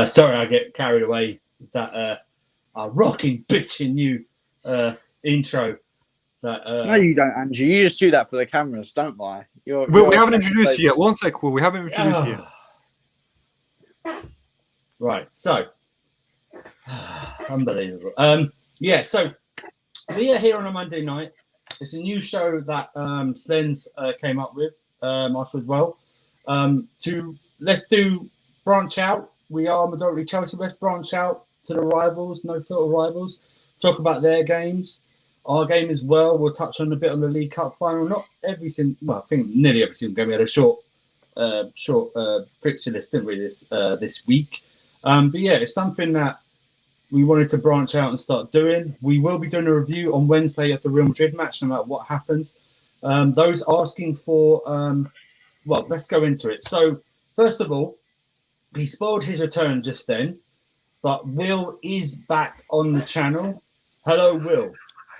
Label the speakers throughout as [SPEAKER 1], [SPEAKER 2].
[SPEAKER 1] Sorry, I get carried away with that rocking, bitching new intro.
[SPEAKER 2] No, you don't, Andrew. You just do that for the cameras. Don't lie.
[SPEAKER 3] We haven't introduced you yet. 1 sec, Will. We haven't introduced you yet.
[SPEAKER 1] Right, so unbelievable. Yeah, so we are here on a Monday night. It's a new show that Slendz came up with, after as well. Let's branch out. We are majority Chelsea. Let's branch out to the rivals, no filter rivals. Talk about their games, our game as well. We'll touch on a bit on the League Cup final. Not every single, well, I think nearly every single game. We had a short fixture list, didn't we, this week? But yeah, it's something that we wanted to branch out and start doing. We will be doing a review on Wednesday of the Real Madrid match, no matter what happens. Those asking for, well, let's go into it. So, first of all, he spoiled his return just then, but Will is back on the channel. Hello, Will.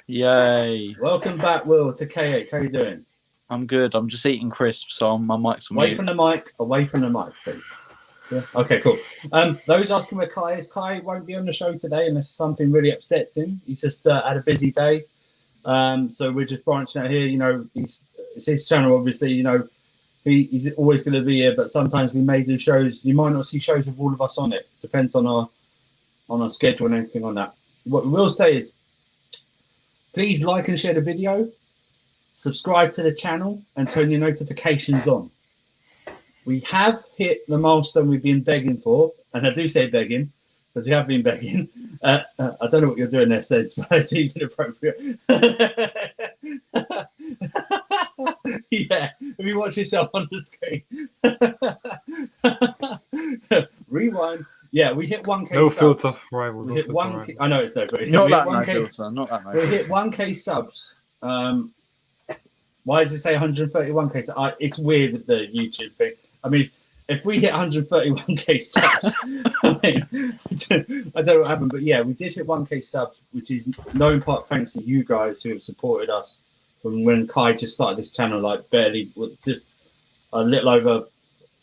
[SPEAKER 2] Yay.
[SPEAKER 1] Welcome back, Will, to K8. How you doing?
[SPEAKER 2] I'm good. I'm just eating crisps, so my mic's on
[SPEAKER 1] Away
[SPEAKER 2] mute.
[SPEAKER 1] from the mic, please. Yeah. Okay, cool. Those asking where Kai is, Kai won't be on the show today unless something really upsets him. He's just had a busy day. So we're just branching out here. You know, it's his channel, obviously. You know, he's always going to be here, but sometimes we may do shows. You might not see shows with all of us on it. Depends on our schedule and everything on that. What we will say is, please like and share the video, subscribe to the channel, and turn your notifications on. We have hit the milestone we've been begging for, and I do say begging because we have been begging. I don't know what you're doing there, Slendz, but it's inappropriate. Yeah, if you watch yourself on the screen. Rewind. Yeah, we hit 1K
[SPEAKER 3] No
[SPEAKER 1] subs.
[SPEAKER 3] filter rivals.
[SPEAKER 1] We hit 1K. I know it's no, but
[SPEAKER 2] Not
[SPEAKER 1] we
[SPEAKER 2] that
[SPEAKER 1] hit
[SPEAKER 2] no
[SPEAKER 1] 1K.
[SPEAKER 2] filter. Not that no
[SPEAKER 1] We
[SPEAKER 2] filter.
[SPEAKER 1] hit 1K subs. Why does it say 131K? So, it's weird with the YouTube thing. I mean, if we hit 131K subs, I mean, I don't know what happened, but yeah, we did hit 1K subs, which is no in part thanks to you guys who have supported us from when Kai just started this channel, like barely, just a little over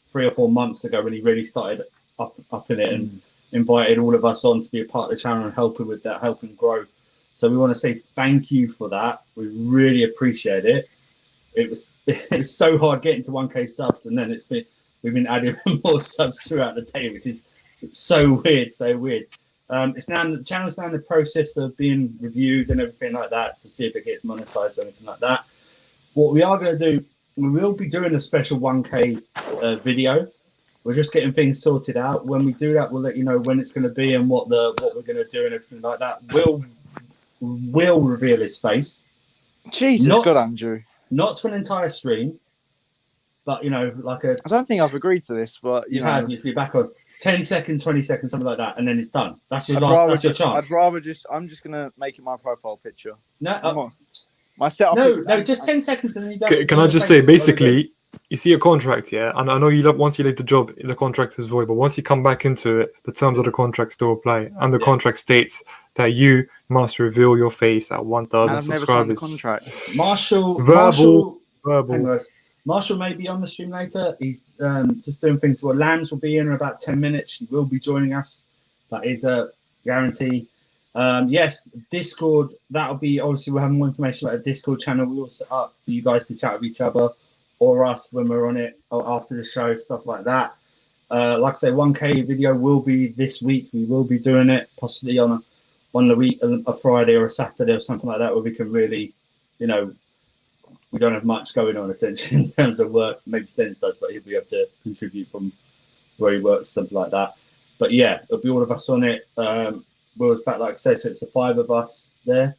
[SPEAKER 1] 3 or 4 months ago when he really started up in it and invited all of us on to be a part of the channel and helping with that, helping grow. So we want to say thank you for that. We really appreciate it. It was so hard getting to 1K subs, and then we've been adding more subs throughout the day, which is so weird. It's now the channel's now in the process of being reviewed and everything like that to see if it gets monetized or anything like that. What we are going to do, we will be doing a special 1K video. We're just getting things sorted out. When we do that, we'll let you know when it's going to be and what we're going to do and everything like that. Will reveal his face.
[SPEAKER 2] Jesus God, Andrew.
[SPEAKER 1] Not for an entire stream, but you know, like
[SPEAKER 2] I don't think I've agreed to this, but you know,
[SPEAKER 1] if you're back on 10 seconds, 20 seconds, something like that, and then it's done. That's your That's your chance.
[SPEAKER 2] I'm just gonna make it my profile picture.
[SPEAKER 1] No,
[SPEAKER 2] my setup.
[SPEAKER 1] No, just 10 seconds, and then you don't.
[SPEAKER 3] Can I just say, basically, you see a contract, yeah, and I know once you leave the job, the contract is void, but once you come back into it, the terms of the contract still apply, and the contract states that you must reveal your face at 1,000 subscribers.
[SPEAKER 2] Contract.
[SPEAKER 1] Verbal.
[SPEAKER 3] Verbal.
[SPEAKER 1] Marshall may be on the stream later. He's just doing things. Well, Lambs will be in about 10 minutes. She will be joining us. That is a guarantee. Yes, Discord. That'll be, obviously, we'll have more information about a Discord channel. We will set up for you guys to chat with each other or us when we're on it or after the show, stuff like that. Like I say, 1K video will be this week. We will be doing it possibly on the week, a Friday or a Saturday or something like that, where we can really, you know, we don't have much going on essentially in terms of work. Maybe Slendz does, but he'll be able to contribute from where he works, something like that. But yeah, it'll be all of us on it. Will's back, like I said, so it's the 5 of us there.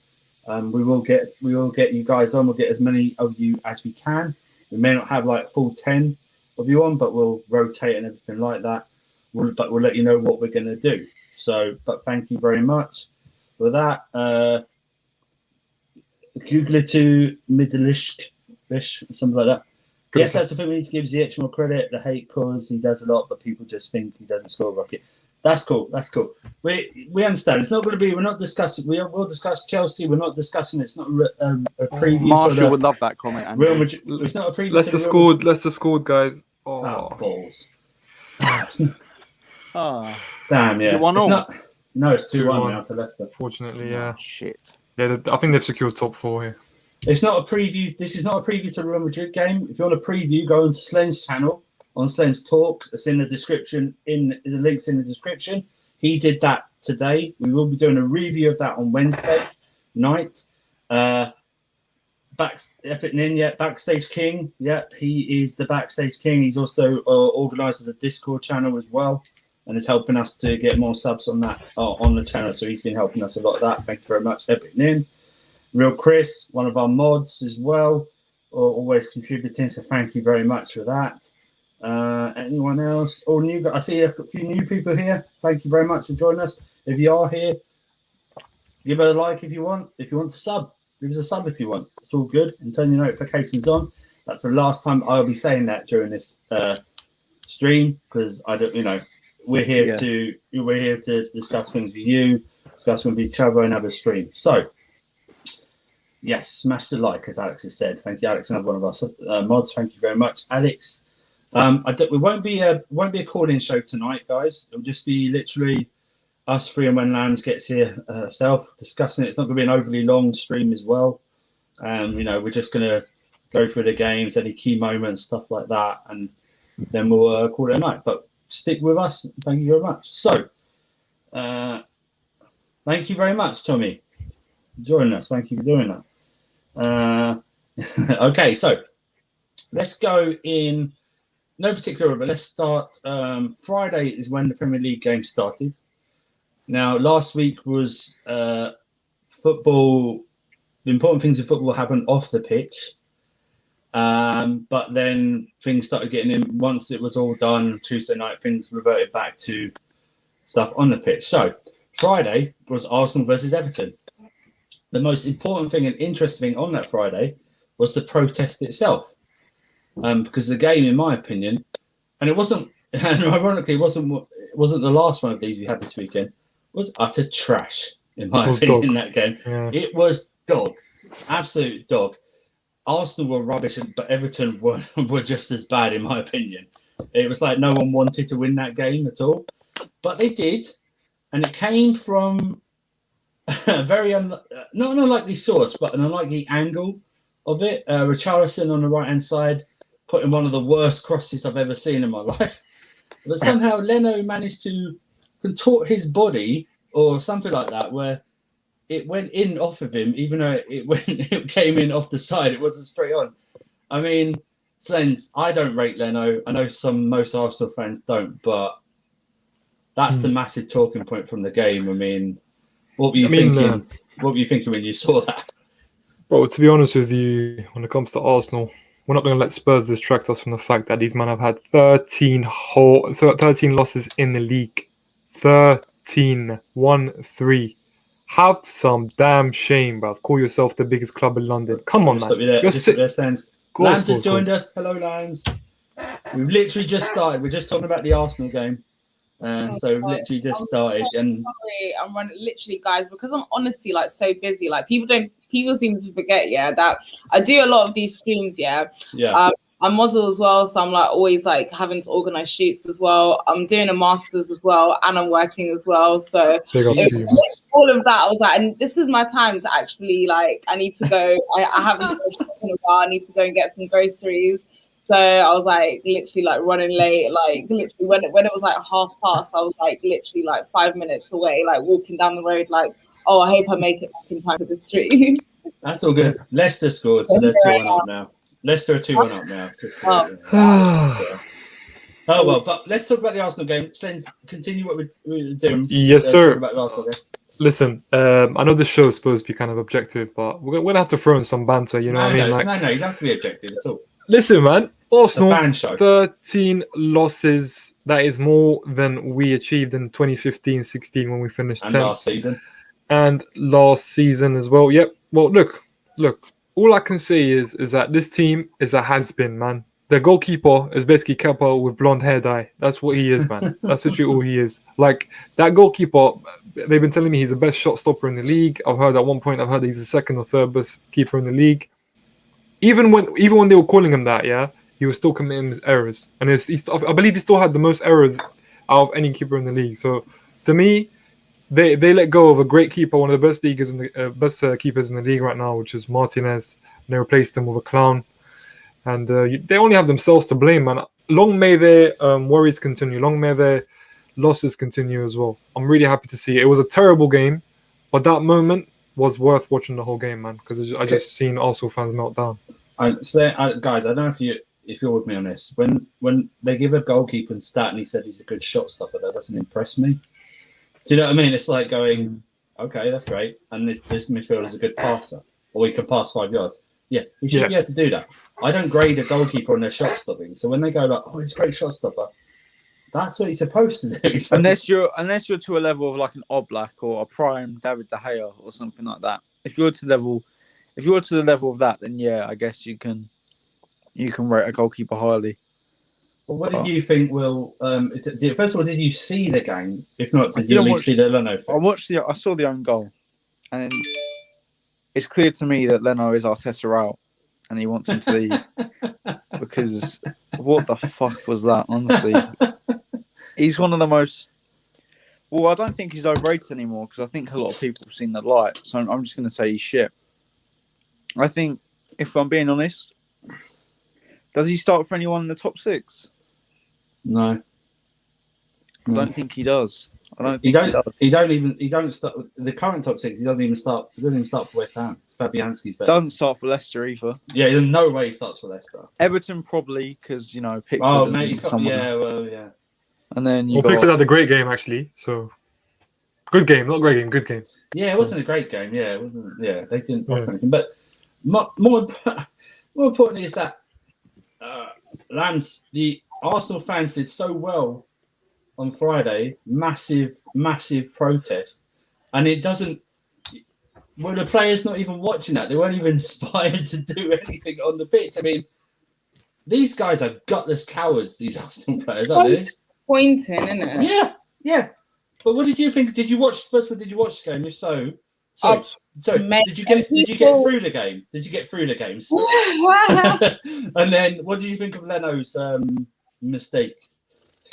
[SPEAKER 1] We will get you guys on. We'll get as many of you as we can. We may not have like full 10 of you on, but we'll rotate and everything like that. But we'll let you know what we're going to do. So, but thank you very much for that. Google it to Middleish, something like that. Yes, that's the thing. We need to give Ziyech more credit. The hate cause he does a lot, but people just think he doesn't score a rocket. That's cool. We understand. It's not going to be. We're not discussing. We'll discuss Chelsea. We're not discussing. It's not a preview.
[SPEAKER 2] Marshall would love that comment. Andrew.
[SPEAKER 1] Real Madrid. It's not a preview.
[SPEAKER 3] Leicester scored, guys.
[SPEAKER 1] Oh balls.
[SPEAKER 2] Oh,
[SPEAKER 1] Damn,
[SPEAKER 2] Is
[SPEAKER 1] yeah.
[SPEAKER 2] it 1-0?
[SPEAKER 1] It's not. No, it's 2-1
[SPEAKER 3] 2-1.
[SPEAKER 1] now to Leicester.
[SPEAKER 3] Fortunately, yeah.
[SPEAKER 2] shit.
[SPEAKER 3] Yeah, I think they've secured top 4 here.
[SPEAKER 1] It's not a preview. This is not a preview to the Real Madrid game. If you want a preview, go on to Slendz channel on Slendz Talk. It's in the description. The links in the description. He did that today. We will be doing a review of that on Wednesday night. Epic Nin, yeah, Backstage King. Yep, he is the Backstage King. He's also organizer of the Discord channel as well, and is helping us to get more subs on that on the channel. So he's been helping us a lot of that. Thank you very much, Epic Nin. Real Chris, one of our mods as well, always contributing. So thank you very much for that. Anyone else? Or new? I see a few new people here. Thank you very much for joining us. If you are here, give it a like if you want. If you want to sub, give us a sub if you want. It's all good. And turn your notifications on. That's the last time I'll be saying that during this stream, because I don't, we're here to discuss things with you, discuss with each other, and have a stream. So, yes, smash the like, as Alex has said. Thank you, Alex, another one of our mods. Thank you very much, Alex. We won't be a call-in show tonight, guys. It'll just be literally us three, and when Lambs gets here herself, discussing it. It's not going to be an overly long stream as well. We're just going to go through the games, any key moments, stuff like that, and then we'll call it a night. But stick with us. Thank you very much. So, thank you very much, Tommy, for joining us. Thank you for doing that. Okay, so let's go in no particular order, but let's start. Friday is when the Premier League game started. Now, last week was football. The important things in football happened off the pitch. But then things started getting in. Once it was all done Tuesday night, things reverted back to stuff on the pitch. So Friday was Arsenal versus Everton. The most important thing and interesting thing on that Friday was the protest itself. Because the game, in my opinion, and it wasn't, and ironically, it wasn't the last one of these we had this weekend, was utter trash, in my opinion, in that game.
[SPEAKER 3] Yeah.
[SPEAKER 1] It was dog. Absolute dog. Arsenal were rubbish, but Everton were just as bad, in my opinion. It was like no one wanted to win that game at all. But they did. And it came from a very, not an unlikely source, but an unlikely angle of it. Richarlison on the right-hand side, putting one of the worst crosses I've ever seen in my life. But somehow Leno managed to contort his body or something like that, where it went in off of him, even though it came in off the side. It wasn't straight on. I mean, Slendz, I don't rate Leno. I know most Arsenal fans don't, but that's the massive talking point from the game. I mean, what were you thinking? What were you thinking when you saw that?
[SPEAKER 3] Bro, to be honest with you, when it comes to Arsenal, we're not going to let Spurs distract us from the fact that these men have had 13 losses in the league. 13. 1-3. Have some damn shame, bruv. Call yourself the biggest club in London. Come on, man.
[SPEAKER 1] Lambs has joined us. Hello, Lambs. We've literally just started. We're just talking about the Arsenal game. So we've literally just started. And
[SPEAKER 4] sorry, I'm running literally, guys, because I'm honestly like so busy. Like people seem to forget, that I do a lot of these streams, I model as well, so I'm like always like having to organize shoots as well. I'm doing a master's as well, and I'm working as well. So all of that, I was like, and this is my time to actually like. I need to go. I haven't been shopping in a while. I need to go and get some groceries. So I was like literally like running late. Like literally when it was like past, I was like literally like 5 minutes away, like walking down the road. Like, oh, I hope I make it back in time for the stream.
[SPEAKER 1] That's all good. Leicester scored, so they're 2-1 up now. Leicester are 2-1 up now. Oh well, but let's talk about the Arsenal game. Slendz, continue what we're doing.
[SPEAKER 3] Yes, sir.
[SPEAKER 1] About the Arsenal game.
[SPEAKER 3] Listen, I know this show is supposed to be kind of objective, but we're gonna have to throw in some banter. You know what I mean?
[SPEAKER 1] No, you don't have to be objective at all.
[SPEAKER 3] Listen, man. Arsenal,
[SPEAKER 1] fan show.
[SPEAKER 3] 13 losses. That is more than we achieved in 2015-16 when we finished 10th. And last season as well. Yep. Well, look. All I can say is that this team is a has-been, man. The goalkeeper is basically Kepa with blonde hair dye. That's what he is, man. That's literally all he is. Like, that goalkeeper, they've been telling me he's the best shot stopper in the league. I've heard he's the second or third best keeper in the league. Even when they were calling him that, he was still committing errors. And I believe he still had the most errors out of any keeper in the league. So to me, they let go of a great keeper, one of the best keepers in the league right now, which is Martinez. And they replaced him with a clown, and they only have themselves to blame, man. Long may their worries continue. Long may their losses continue as well. I'm really happy to see it. It was a terrible game, but that moment was worth watching the whole game, man, because I just seen Arsenal fans melt down.
[SPEAKER 1] Guys, I don't know if you're with me on this. When they give a goalkeeper stat and he said he's a good shot stopper, that doesn't impress me. Do you know what I mean? It's like going, okay, that's great, and this midfielder is a good passer, or he can pass 5 yards. Yeah, he should be able to do that. I don't grade a goalkeeper on their shot stopping. So when they go like, oh, he's a great shot stopper, that's what he's supposed to do.
[SPEAKER 2] Unless you're to a level of like an Oblak or a prime David De Gea or something like that. If you're to the level of that, then yeah, I guess you can rate a goalkeeper highly.
[SPEAKER 1] Well, what did you think, Will? First of all, did you see the game? If not, did you at least see the Leno thing?
[SPEAKER 2] I saw the own goal, and it's clear to me that Leno is Arteta out, and he wants him to leave because what the fuck was that? Honestly, he's one of the most. Well, I don't think he's overrated anymore because I think a lot of people have seen the light. So I'm just going to say he's shit. I think, if I'm being honest, does he start for anyone in the top 6?
[SPEAKER 1] No.
[SPEAKER 2] I don't think he does. I don't think
[SPEAKER 1] he does. He don't start the current top 6. He doesn't even start for West Ham. Fabianski's better.
[SPEAKER 2] Doesn't start for Leicester either.
[SPEAKER 1] Yeah, there's no way he starts for Leicester.
[SPEAKER 2] Everton probably because Pickford.
[SPEAKER 1] Oh, mate, he's got, yeah.
[SPEAKER 2] And then
[SPEAKER 3] Pickford had a great game actually. So good game, not great game, good game.
[SPEAKER 1] Yeah, it wasn't a great game. Yeah, it wasn't. Yeah, they didn't offer anything. But more importantly is that Lance, the Arsenal fans did so well on Friday, massive protest, and it doesn't. Well, the players not even watching that; they weren't even inspired to do anything on the pitch. I mean, these guys are gutless cowards. These Arsenal players, aren't they?
[SPEAKER 4] Disappointing, isn't it?
[SPEAKER 1] Yeah. But what did you think? Did you watch the game? If so, did you get through the game? Did you get through the games? And then, what did you think of Leno's mistake?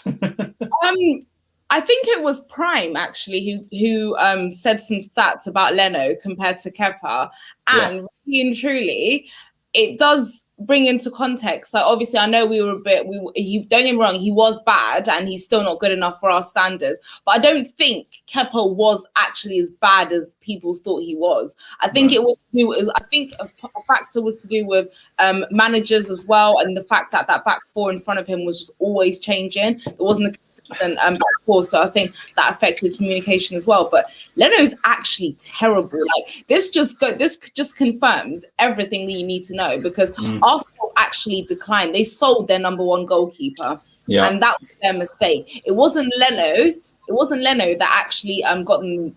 [SPEAKER 4] I think it was Prime actually who said some stats about Leno compared to Kepa, and really and truly, it does bring into context. Like obviously, I know don't get me wrong, he was bad and he's still not good enough for our standards. But I don't think Kepa was actually as bad as people thought he was. I think a factor was to do with managers as well, and the fact that back four in front of him was just always changing. It wasn't a consistent back four, so I think that affected communication as well. But Leno's actually terrible. Like this just confirms everything that you need to know, because Arsenal actually declined. They sold their number one goalkeeper, and that was their mistake. It wasn't Leno that actually got them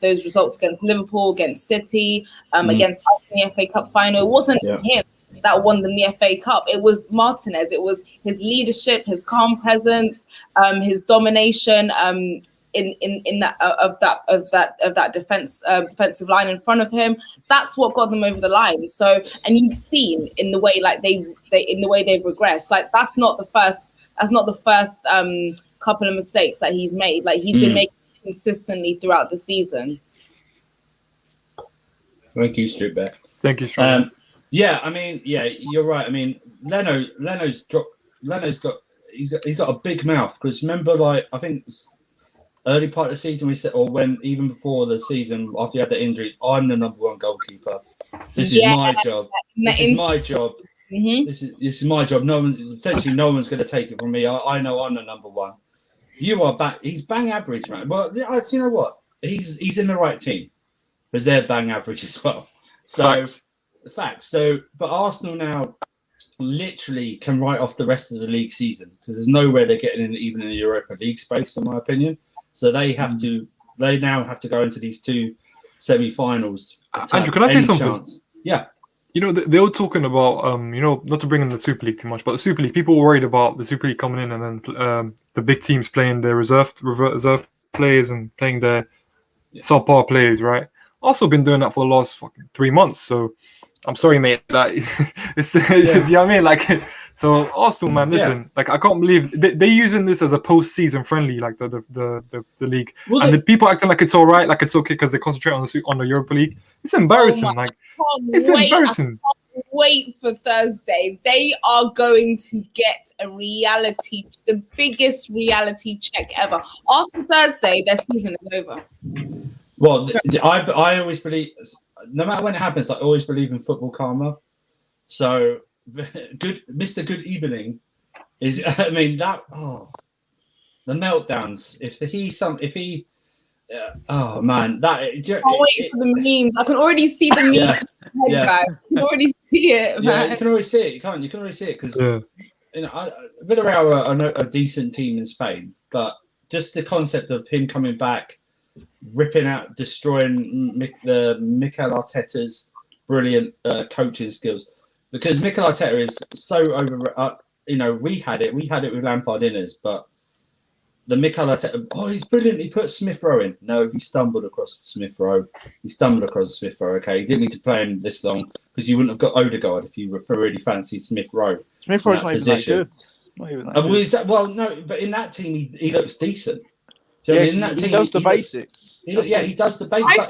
[SPEAKER 4] those results against Liverpool, against City, against us in the FA Cup final. It wasn't him that won them the FA Cup. It was Martinez. It was his leadership, his calm presence, his domination in that defensive line in front of him. That's what got them over the line. So, and you've seen in the way they've regressed. Like that's not the first couple of mistakes that he's made. Like he's been making consistently throughout the season.
[SPEAKER 1] Thank you, Strutbeck.
[SPEAKER 3] Thank you, Strutbeck.
[SPEAKER 1] I mean, you're right. I mean, Leno's got a big mouth, because remember, like I think early part of the season we said, or when even before the season after you had the injuries, I'm the number one goalkeeper. This is my job. This is my job. Mm-hmm. This is my job. No one's going to take it from me. I know I'm the number one. You are back. He's bang average, man. Well, you know what? He's in the right team, because they're bang average as well. So facts. So, but Arsenal now literally can write off the rest of the league season, because there's nowhere they're getting in, even in the Europa League space, in my opinion. So they have to. They now have to go into these two semi-finals.
[SPEAKER 3] Andrew, can I say something?
[SPEAKER 1] Chance. Yeah.
[SPEAKER 3] You know, they were talking about, not to bring in the Super League too much, but the Super League, people were worried about the Super League coming in and then the big teams playing their reserve players and playing their subpar players, right? Also been doing that for the last fucking 3 months. So I'm sorry, mate. Like, do you know what I mean? Like, So Arsenal, man, listen, like I can't believe they're using this as a post-season friendly, like the league,
[SPEAKER 1] Well,
[SPEAKER 3] and the people acting like it's all right, like it's okay because they concentrate on the Europa League. It's embarrassing, it's embarrassing.
[SPEAKER 4] I can't wait for Thursday. They are going to get the biggest reality check ever. After Thursday, their season is over.
[SPEAKER 1] Well, I always believe, no matter when it happens, I always believe in football karma. So, Mr. Good Evening is, I mean, the meltdowns. Oh man, that.
[SPEAKER 4] I can't wait for the memes. I can already see the memes, guys. I can already see it, man.
[SPEAKER 1] Yeah, you can already see it. You can already see it because Villarreal are a decent team in Spain, but just the concept of him coming back, ripping out, destroying Mikel Arteta's brilliant coaching skills, because Mikel Arteta is so over. We had it with Lampard in us, but the Mikel Arteta, he's brilliant. He put Smith Rowe in. No, he stumbled across Smith Rowe. Okay, he didn't need to play him this long because you wouldn't have got Odegaard if you really fancied Smith Rowe.
[SPEAKER 2] Smith Rowe's not even that good. Not even that good.
[SPEAKER 1] Well, no, but in that team, he looks decent.
[SPEAKER 2] He does the basics.
[SPEAKER 1] He does the basics.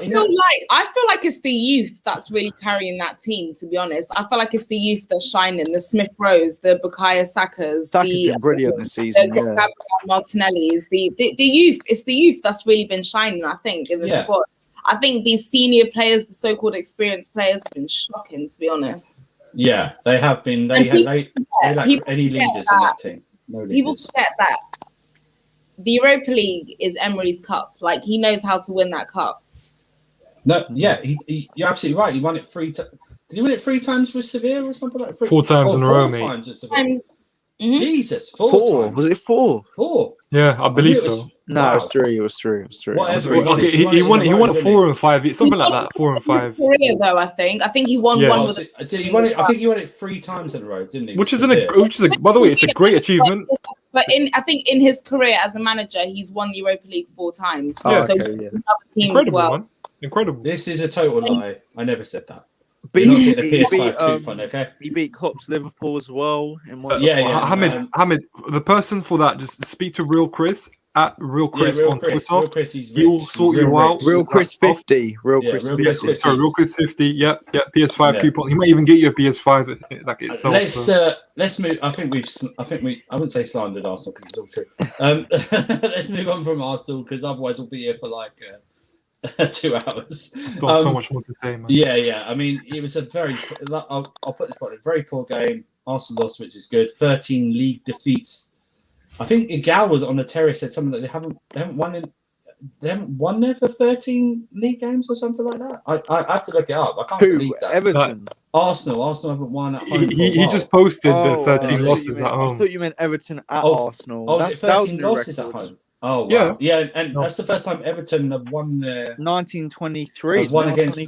[SPEAKER 4] I feel like it's the youth that's really carrying that team. To be honest, I feel like it's the youth that's shining. The Smith Rowes, the Bukayo Saka's
[SPEAKER 2] been brilliant this season.
[SPEAKER 4] The Gabriel Martinelli's, the youth. It's the youth that's really been shining. I think in the squad. I think these senior players, the so-called experienced players, have been shocking. To be honest.
[SPEAKER 1] Yeah, they have been. They lack any leaders in that team. No leaders.
[SPEAKER 4] People forget that. The Europa League is Emery's cup. Like, he knows how to win that cup.
[SPEAKER 1] No, yeah, you're absolutely right. He won it 3 times. Did he win it 3 times with Sevilla or something like that?
[SPEAKER 3] 4 times in a row, mate.
[SPEAKER 1] 4 times with Sevilla. Jesus, 4 times.
[SPEAKER 2] Was it 4?
[SPEAKER 1] 4.
[SPEAKER 3] Yeah, I believe so.
[SPEAKER 2] No, it was 3.
[SPEAKER 3] He won it 4 and 5, something like that. 4 and 5.
[SPEAKER 4] His career, though, I think he won one with.
[SPEAKER 1] I think he won it 3 times in a row, didn't he?
[SPEAKER 3] By the way, it's a great achievement.
[SPEAKER 4] But I think in his career as a manager, he's won the Europa League 4 times.
[SPEAKER 3] Yeah.
[SPEAKER 4] So
[SPEAKER 3] Incredible,
[SPEAKER 4] as well.
[SPEAKER 3] man. Incredible.
[SPEAKER 1] This is a total lie. I never said that.
[SPEAKER 2] He beat Klopp's Liverpool as well.
[SPEAKER 3] Hamid, the person for that, just speak to Real Chris at Real Chris on Twitter.
[SPEAKER 1] Real Chris,
[SPEAKER 3] he will sort you out.
[SPEAKER 2] Real Chris 50.
[SPEAKER 3] Real Chris 50. Sorry, Real Chris 50. Yeah, PS5 coupon. He might even get you a PS5 like itself.
[SPEAKER 1] Let's move. I wouldn't say slandered Arsenal because it's all true. Let's move on from Arsenal because otherwise we'll be here for like 2 hours.
[SPEAKER 3] Still so much more to say, man.
[SPEAKER 1] Yeah. I mean, it was a very. I'll put this point. A very poor game. Arsenal lost, which is good. 13 league defeats. I think Igal was on the terrace, said something that they haven't won there for 13 league games or something like that. I have to look it up. I can't believe that.
[SPEAKER 2] Everton.
[SPEAKER 1] Arsenal haven't won at home.
[SPEAKER 3] He just posted the 13 losses at home.
[SPEAKER 2] I thought you meant Everton at Arsenal.
[SPEAKER 1] Is it 13 losses at home? Oh, wow. Yeah, and that's the first time Everton have won
[SPEAKER 2] 1923.
[SPEAKER 1] Won against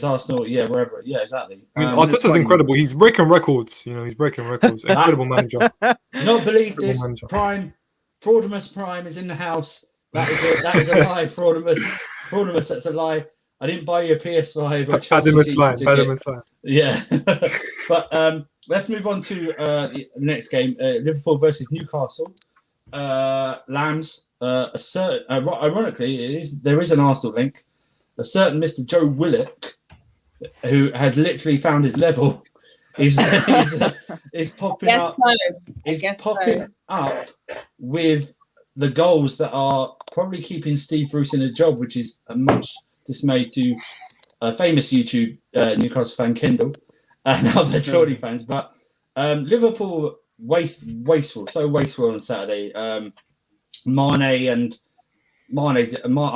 [SPEAKER 1] Arsenal, wherever. Yeah, exactly.
[SPEAKER 3] Arteta's incredible. He's breaking records. He's breaking records. Incredible manager.
[SPEAKER 1] Not believe this. Fraudimus Prime is in the house. That is a lie, Fraudimus, that's a lie. I didn't buy you a PS5.
[SPEAKER 2] Adam's line.
[SPEAKER 1] Yeah. But let's move on to the next game. Liverpool versus Newcastle. Lambs. Ironically, there is an Arsenal link. A certain Mr. Joe Willock, who has literally found his level, is popping up. Up with the goals that are probably keeping Steve Bruce in a job, which is a much dismay to a famous YouTube Newcastle fan Kendall and other Geordie fans. But Liverpool wasteful on Saturday. Mane, I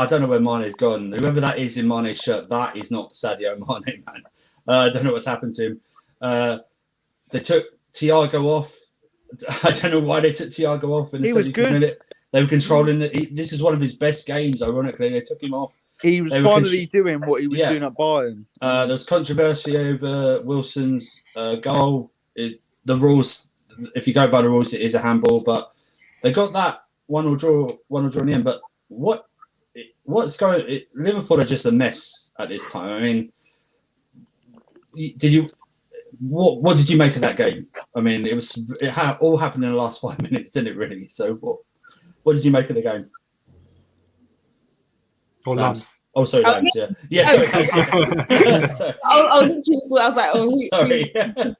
[SPEAKER 1] don't know where Mane's gone. Whoever that is in Mane's shirt, that is not Sadio Mane, man. I don't know what's happened to him. They took Thiago off. I don't know why they took Thiago off.
[SPEAKER 2] He was good.
[SPEAKER 1] They were controlling it. This is one of his best games, ironically. They took him off.
[SPEAKER 2] He was finally doing what he was doing at Bayern.
[SPEAKER 1] There was controversy over Wilson's goal. The rules, if you go by the rules, it is a handball, but they got that 1-1 draw in the end. But what's going? Liverpool are just a mess at this time. I mean, what did you make of that game? I mean, it all happened in the last 5 minutes, didn't it? Really. So what did you make of the game?
[SPEAKER 3] Or Lambs.
[SPEAKER 1] Oh, sorry, Lambs. Yeah. Sorry.
[SPEAKER 4] I was literally, I was like, oh,
[SPEAKER 1] sorry. Oh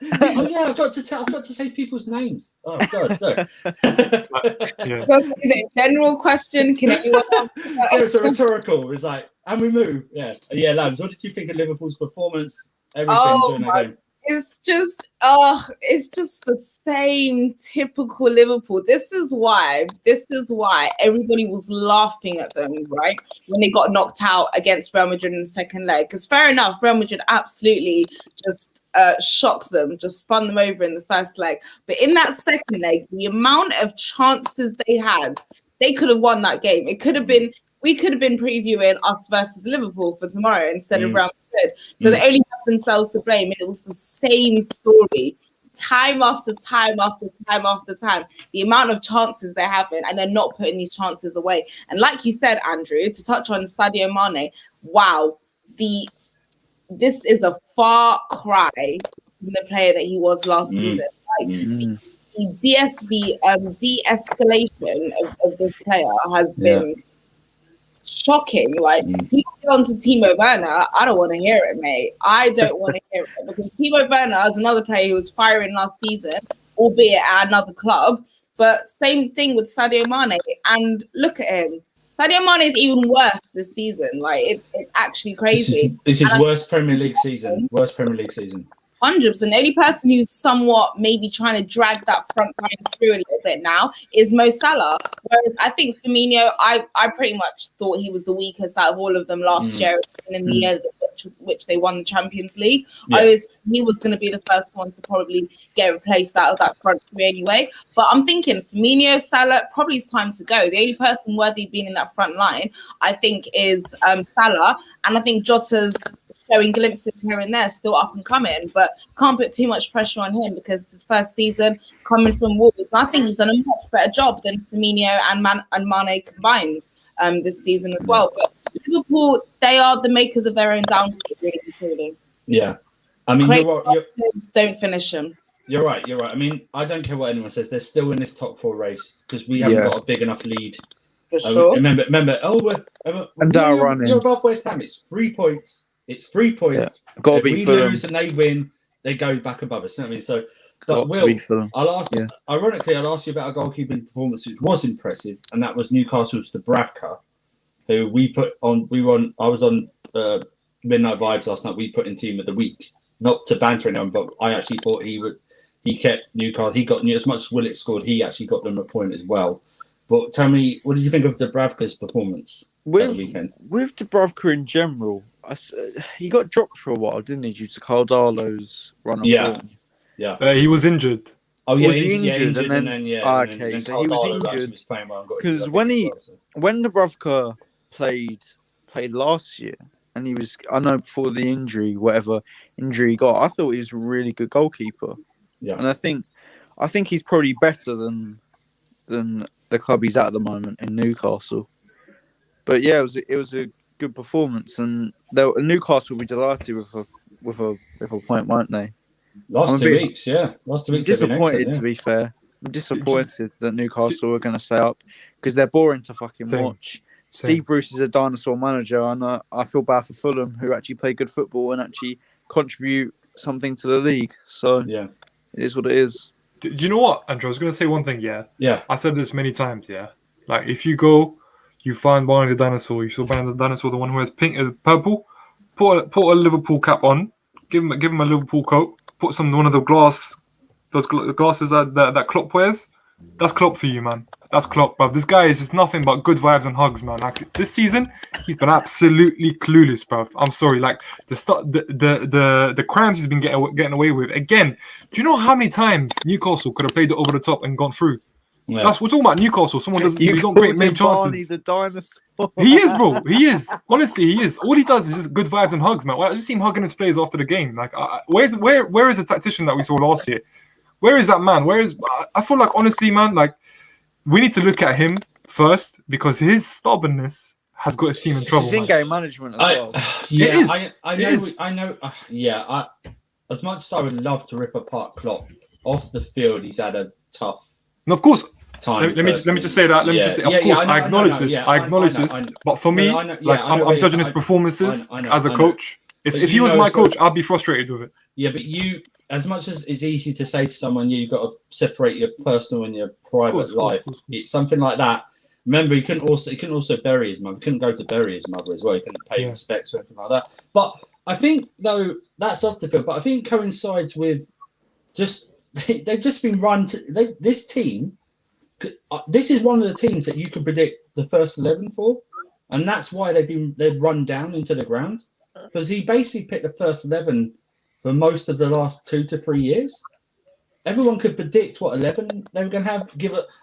[SPEAKER 1] yeah, I've got to say people's names. Oh God, sorry.
[SPEAKER 3] Yeah.
[SPEAKER 4] Is it a general question? Can anyone?
[SPEAKER 1] It's a rhetorical. It's like, and we move. Yeah. Lambs. What did you think of Liverpool's performance? Everything during that game.
[SPEAKER 4] It's just the same typical Liverpool. This is why everybody was laughing at them, right? When they got knocked out against Real Madrid in the second leg. Because fair enough, Real Madrid absolutely just shocked them, just spun them over in the first leg. But in that second leg, the amount of chances they had, they could have won that game. We could have been previewing us versus Liverpool for tomorrow instead of Real Madrid. So they only have themselves to blame. And it was the same story, time after time after time after time. The amount of chances they're having, and they're not putting these chances away. And like you said, Andrew, to touch on Sadio Mane, wow, this is a far cry from the player that he was last season. Like, the de-escalation of this player has been shocking. Like, people get on to Timo Werner, I don't want to hear it, mate. I don't want to hear it, because Timo Werner is another player who was firing last season, albeit at another club. But same thing with Sadio Mane, and look at him. Sadio Mane is even worse this season. Like, it's actually crazy.
[SPEAKER 1] This is worst Premier League season.
[SPEAKER 4] 100%. The only person who's somewhat maybe trying to drag that front line through a little bit now is Mo Salah. Whereas I think Firmino, I pretty much thought he was the weakest out of all of them last year, and in the year which they won the Champions League. He was going to be the first one to probably get replaced out of that front three anyway. But I'm thinking Firmino, Salah, probably it's time to go. The only person worthy of being in that front line, I think, is Salah, and I think Jota's showing glimpses here and there, still up and coming, but can't put too much pressure on him because it's his first season coming from Wolves. And I think he's done a much better job than Firmino and Mane combined this season as well. But Liverpool, they are the makers of their own downfall, really and truly.
[SPEAKER 1] Yeah. I mean,
[SPEAKER 4] don't finish them.
[SPEAKER 1] You're right. I mean, I don't care what anyone says. They're still in this top four race because we haven't got a big enough lead.
[SPEAKER 4] For sure.
[SPEAKER 1] Remember. You're above West Ham. It's 3 points. Got to beat Fulham. We lose and they win, they go back above us. You know what I mean? So, but Will, I'll ask you about a goalkeeping performance which was impressive, and that was Newcastle's Dubravka, who I was on Midnight Vibes last night. We put in team of the week, not to banter anyone, but I actually thought he kept Newcastle. He got as much as Willett scored. He actually got them a point as well. But tell me, what did you think of Dubravka's performance
[SPEAKER 2] with
[SPEAKER 1] the weekend?
[SPEAKER 2] With Dubravka in general, he got dropped for a while, didn't he, due to Caldalo's run of form?
[SPEAKER 1] Yeah.
[SPEAKER 3] He was injured.
[SPEAKER 2] Oh, yeah, he injured, and then so he was injured. Because when Dubravka played last year, and he was, I know before the injury he got, I thought he was a really good goalkeeper.
[SPEAKER 1] Yeah.
[SPEAKER 2] And I think he's probably better than the club he's at the moment in Newcastle. But yeah, it was a good performance, and Newcastle will be delighted with a point, won't they?
[SPEAKER 1] Last 2 weeks.
[SPEAKER 2] Disappointed, to be fair. I'm disappointed that Newcastle are going to stay up because they're boring to fucking watch. Steve Bruce is a dinosaur manager, and I feel bad for Fulham, who actually play good football and actually contribute something to the league. So it is what it is.
[SPEAKER 3] Do you know what, Andrew? I was going to say one thing,
[SPEAKER 1] Yeah.
[SPEAKER 3] I said this many times, Like, if you go, you find Barney the dinosaur, you saw Barney the dinosaur, the one who has pink and purple, put a Liverpool cap on, give him a Liverpool coat, put one of the glasses that Klopp wears. That's Klopp for you, man. That's Klopp, bruv. This guy is just nothing but good vibes and hugs, man. Like, this season, he's been absolutely clueless, bruv. I'm sorry. Like, the crimes he's been getting away with. Again, do you know how many times Newcastle could have played it over the top and gone through? Yeah. We're talking about Newcastle. Someone doesn't. You don't create many chances.
[SPEAKER 2] The dinosaur.
[SPEAKER 3] He is, bro. He is. Honestly, he is. All he does is just good vibes and hugs, man. I just see him hugging his players after the game. Like, where is the tactician that we saw last year? Where is that man? I feel like, honestly, man, like, we need to look at him first because his stubbornness has got his team in trouble.
[SPEAKER 2] He's in game management as well.
[SPEAKER 1] I know. as much as I would love to rip apart Klopp off the field, he's had a tough
[SPEAKER 3] No, of course.
[SPEAKER 1] time.
[SPEAKER 3] Let me just say that. Let me just say, of course, I acknowledge this. I acknowledge this. But for me, I'm judging his performances as a coach. If he was my coach, I'd be frustrated with it.
[SPEAKER 1] Yeah, but as much as it's easy to say to someone, you've got to separate your personal and your private life. It's something like that. Remember, he couldn't also bury his mother. He couldn't go to bury his mother as well. He couldn't pay respects or anything like that. But I think, though, that's off the field. But I think it coincides with just they've just been run to this team. This is one of the teams that you could predict the first 11 for, and that's why they've run down into the ground, because he basically picked the first 11 for most of the last 2 to 3 years. Everyone could predict what 11 they were going to have.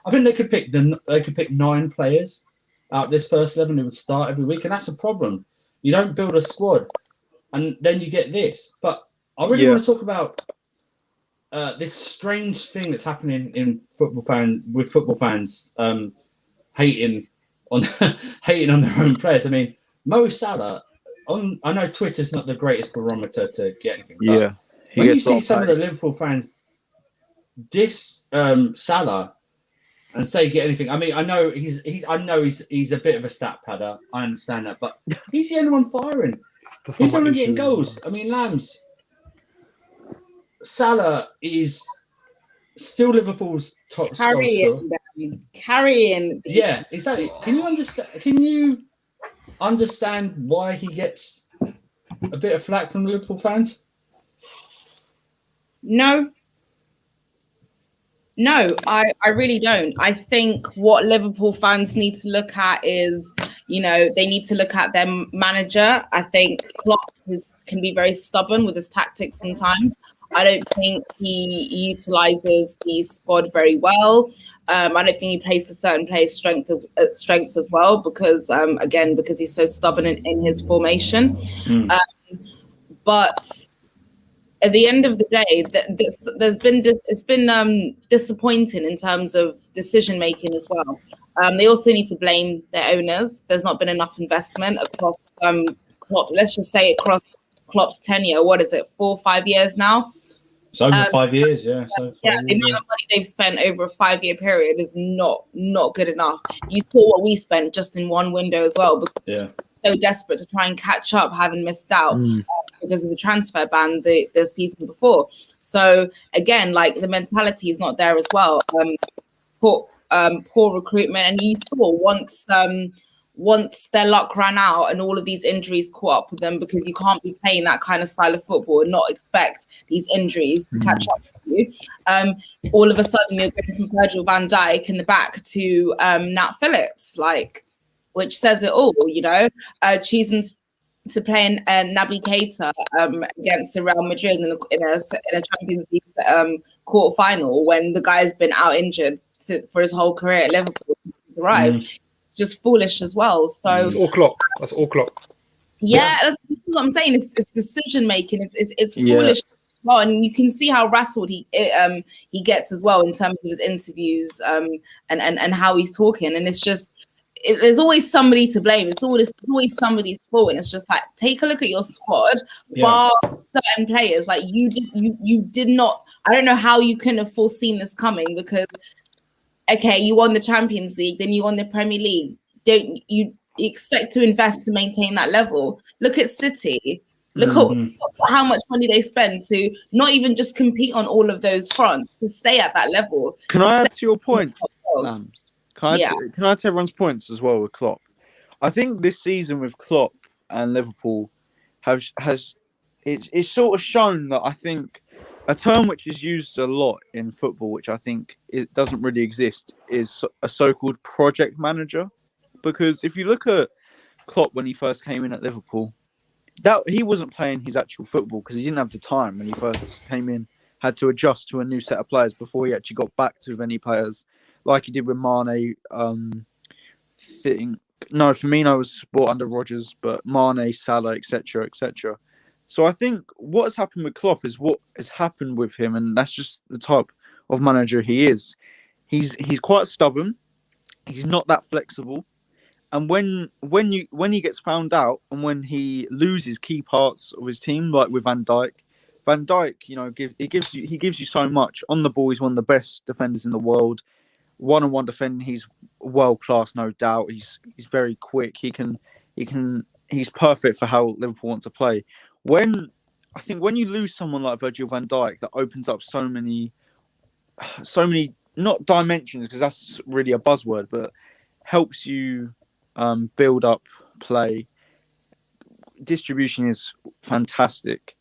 [SPEAKER 1] I think they could pick 9 players out this first 11 who would start every week, and that's a problem. You don't build a squad, and then you get this. But I really want to talk about this strange thing that's happening in football fans hating on their own players. I mean, Mo Salah. I know Twitter's not the greatest barometer to get anything.
[SPEAKER 2] Yeah,
[SPEAKER 1] when you see some of the Liverpool fans diss Salah and say get anything. I mean, I know he's a bit of a stat padder. I understand that, but he's the only one firing. He's the only getting goals. I mean, Lambs. Salah is still Liverpool's top scorer.
[SPEAKER 4] Carrying.
[SPEAKER 1] Yeah, exactly. Can you understand why he gets a bit of flack from Liverpool fans?
[SPEAKER 4] No, I really don't. I think what Liverpool fans need to look at is, they need to look at their manager. I think Klopp can be very stubborn with his tactics sometimes. I don't think he utilizes the squad very well. I don't think he plays to certain players' strengths as well, because he's so stubborn in his formation. But at the end of the day, it's been disappointing in terms of decision making as well. They also need to blame their owners. There's not been enough investment across Klopp. Let's just say across Klopp's tenure. What is it, 4 or 5 years now?
[SPEAKER 1] It's over 5 years, yeah.
[SPEAKER 4] The amount of money they've spent over a 5-year period is not good enough. You saw what we spent just in one window as well, because we're so desperate to try and catch up, having missed out because of the transfer ban the season before. So again, the mentality is not there as well. Poor recruitment, and you saw once their luck ran out and all of these injuries caught up with them, because you can't be playing that kind of style of football and not expect these injuries to catch up with you. All of a sudden, you're going from Virgil van Dijk in the back to Nat Phillips, which says it all, choosing to play in Naby Keita against Real Madrid in a Champions League quarter-final, when the guy's been out injured for his whole career at Liverpool since he's arrived. Just foolish as well. So
[SPEAKER 3] it's all Klopp. That's all Klopp.
[SPEAKER 4] Yeah, this is what I'm saying. It's decision making. It's foolish. Well, and you can see how rattled he gets as well in terms of his interviews and how he's talking. And it's just there's always somebody to blame. It's always somebody's fault. And it's just take a look at your squad, bar certain players. You did not. I don't know how you couldn't have foreseen this coming, because. Okay, you won the Champions League, then you won the Premier League. Don't you expect to invest to maintain that level? Look at City. Look at how much money they spend to not even just compete on all of those fronts, to stay at that level.
[SPEAKER 2] Can I add to your point? Can I add to everyone's points as well with Klopp? I think this season with Klopp and Liverpool it's sort of shown that I think a term which is used a lot in football, which I think doesn't really exist, is a so-called project manager. Because if you look at Klopp when he first came in at Liverpool, that he wasn't playing his actual football because he didn't have the time when he first came in. Had to adjust to a new set of players before he actually got back to any players, like he did with Mane. Firmino was brought under Rodgers, but Mane, Salah, etc., etc. So I think what has happened with Klopp is what has happened with him, and that's just the type of manager he is. He's quite stubborn. He's not that flexible, and when he gets found out, and when he loses key parts of his team, like with Van Dijk, Van Dijk, he gives you so much on the ball. He's one of the best defenders in the world. One-on-one defending, he's world class, no doubt. He's very quick. He's perfect for how Liverpool want to play. When you lose someone like Virgil van Dijk, that opens up so many not dimensions, because that's really a buzzword, but helps you build up play. Distribution is fantastic.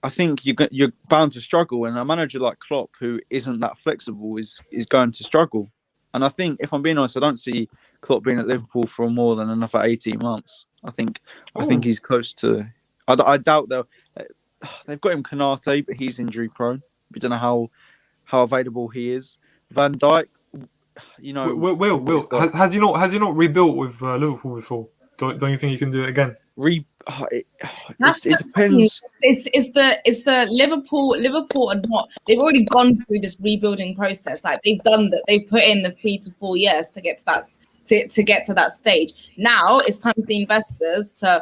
[SPEAKER 2] I think you're bound to struggle, and a manager like Klopp, who isn't that flexible, is going to struggle. And I think, if I'm being honest, I don't see Klopp being at Liverpool for more than another 18 months. I think he's close to. I doubt they've got him Konate, but he's injury prone. We don't know how available he is. Van Dijk,
[SPEAKER 3] Will has he not rebuilt with Liverpool before? Don't you think you can do it again?
[SPEAKER 2] It depends.
[SPEAKER 4] It's the Liverpool are not. They've already gone through this rebuilding process. Like, they've done that. They put in the 3 to 4 years to get to that. To get to that stage. Now it's time for the investors to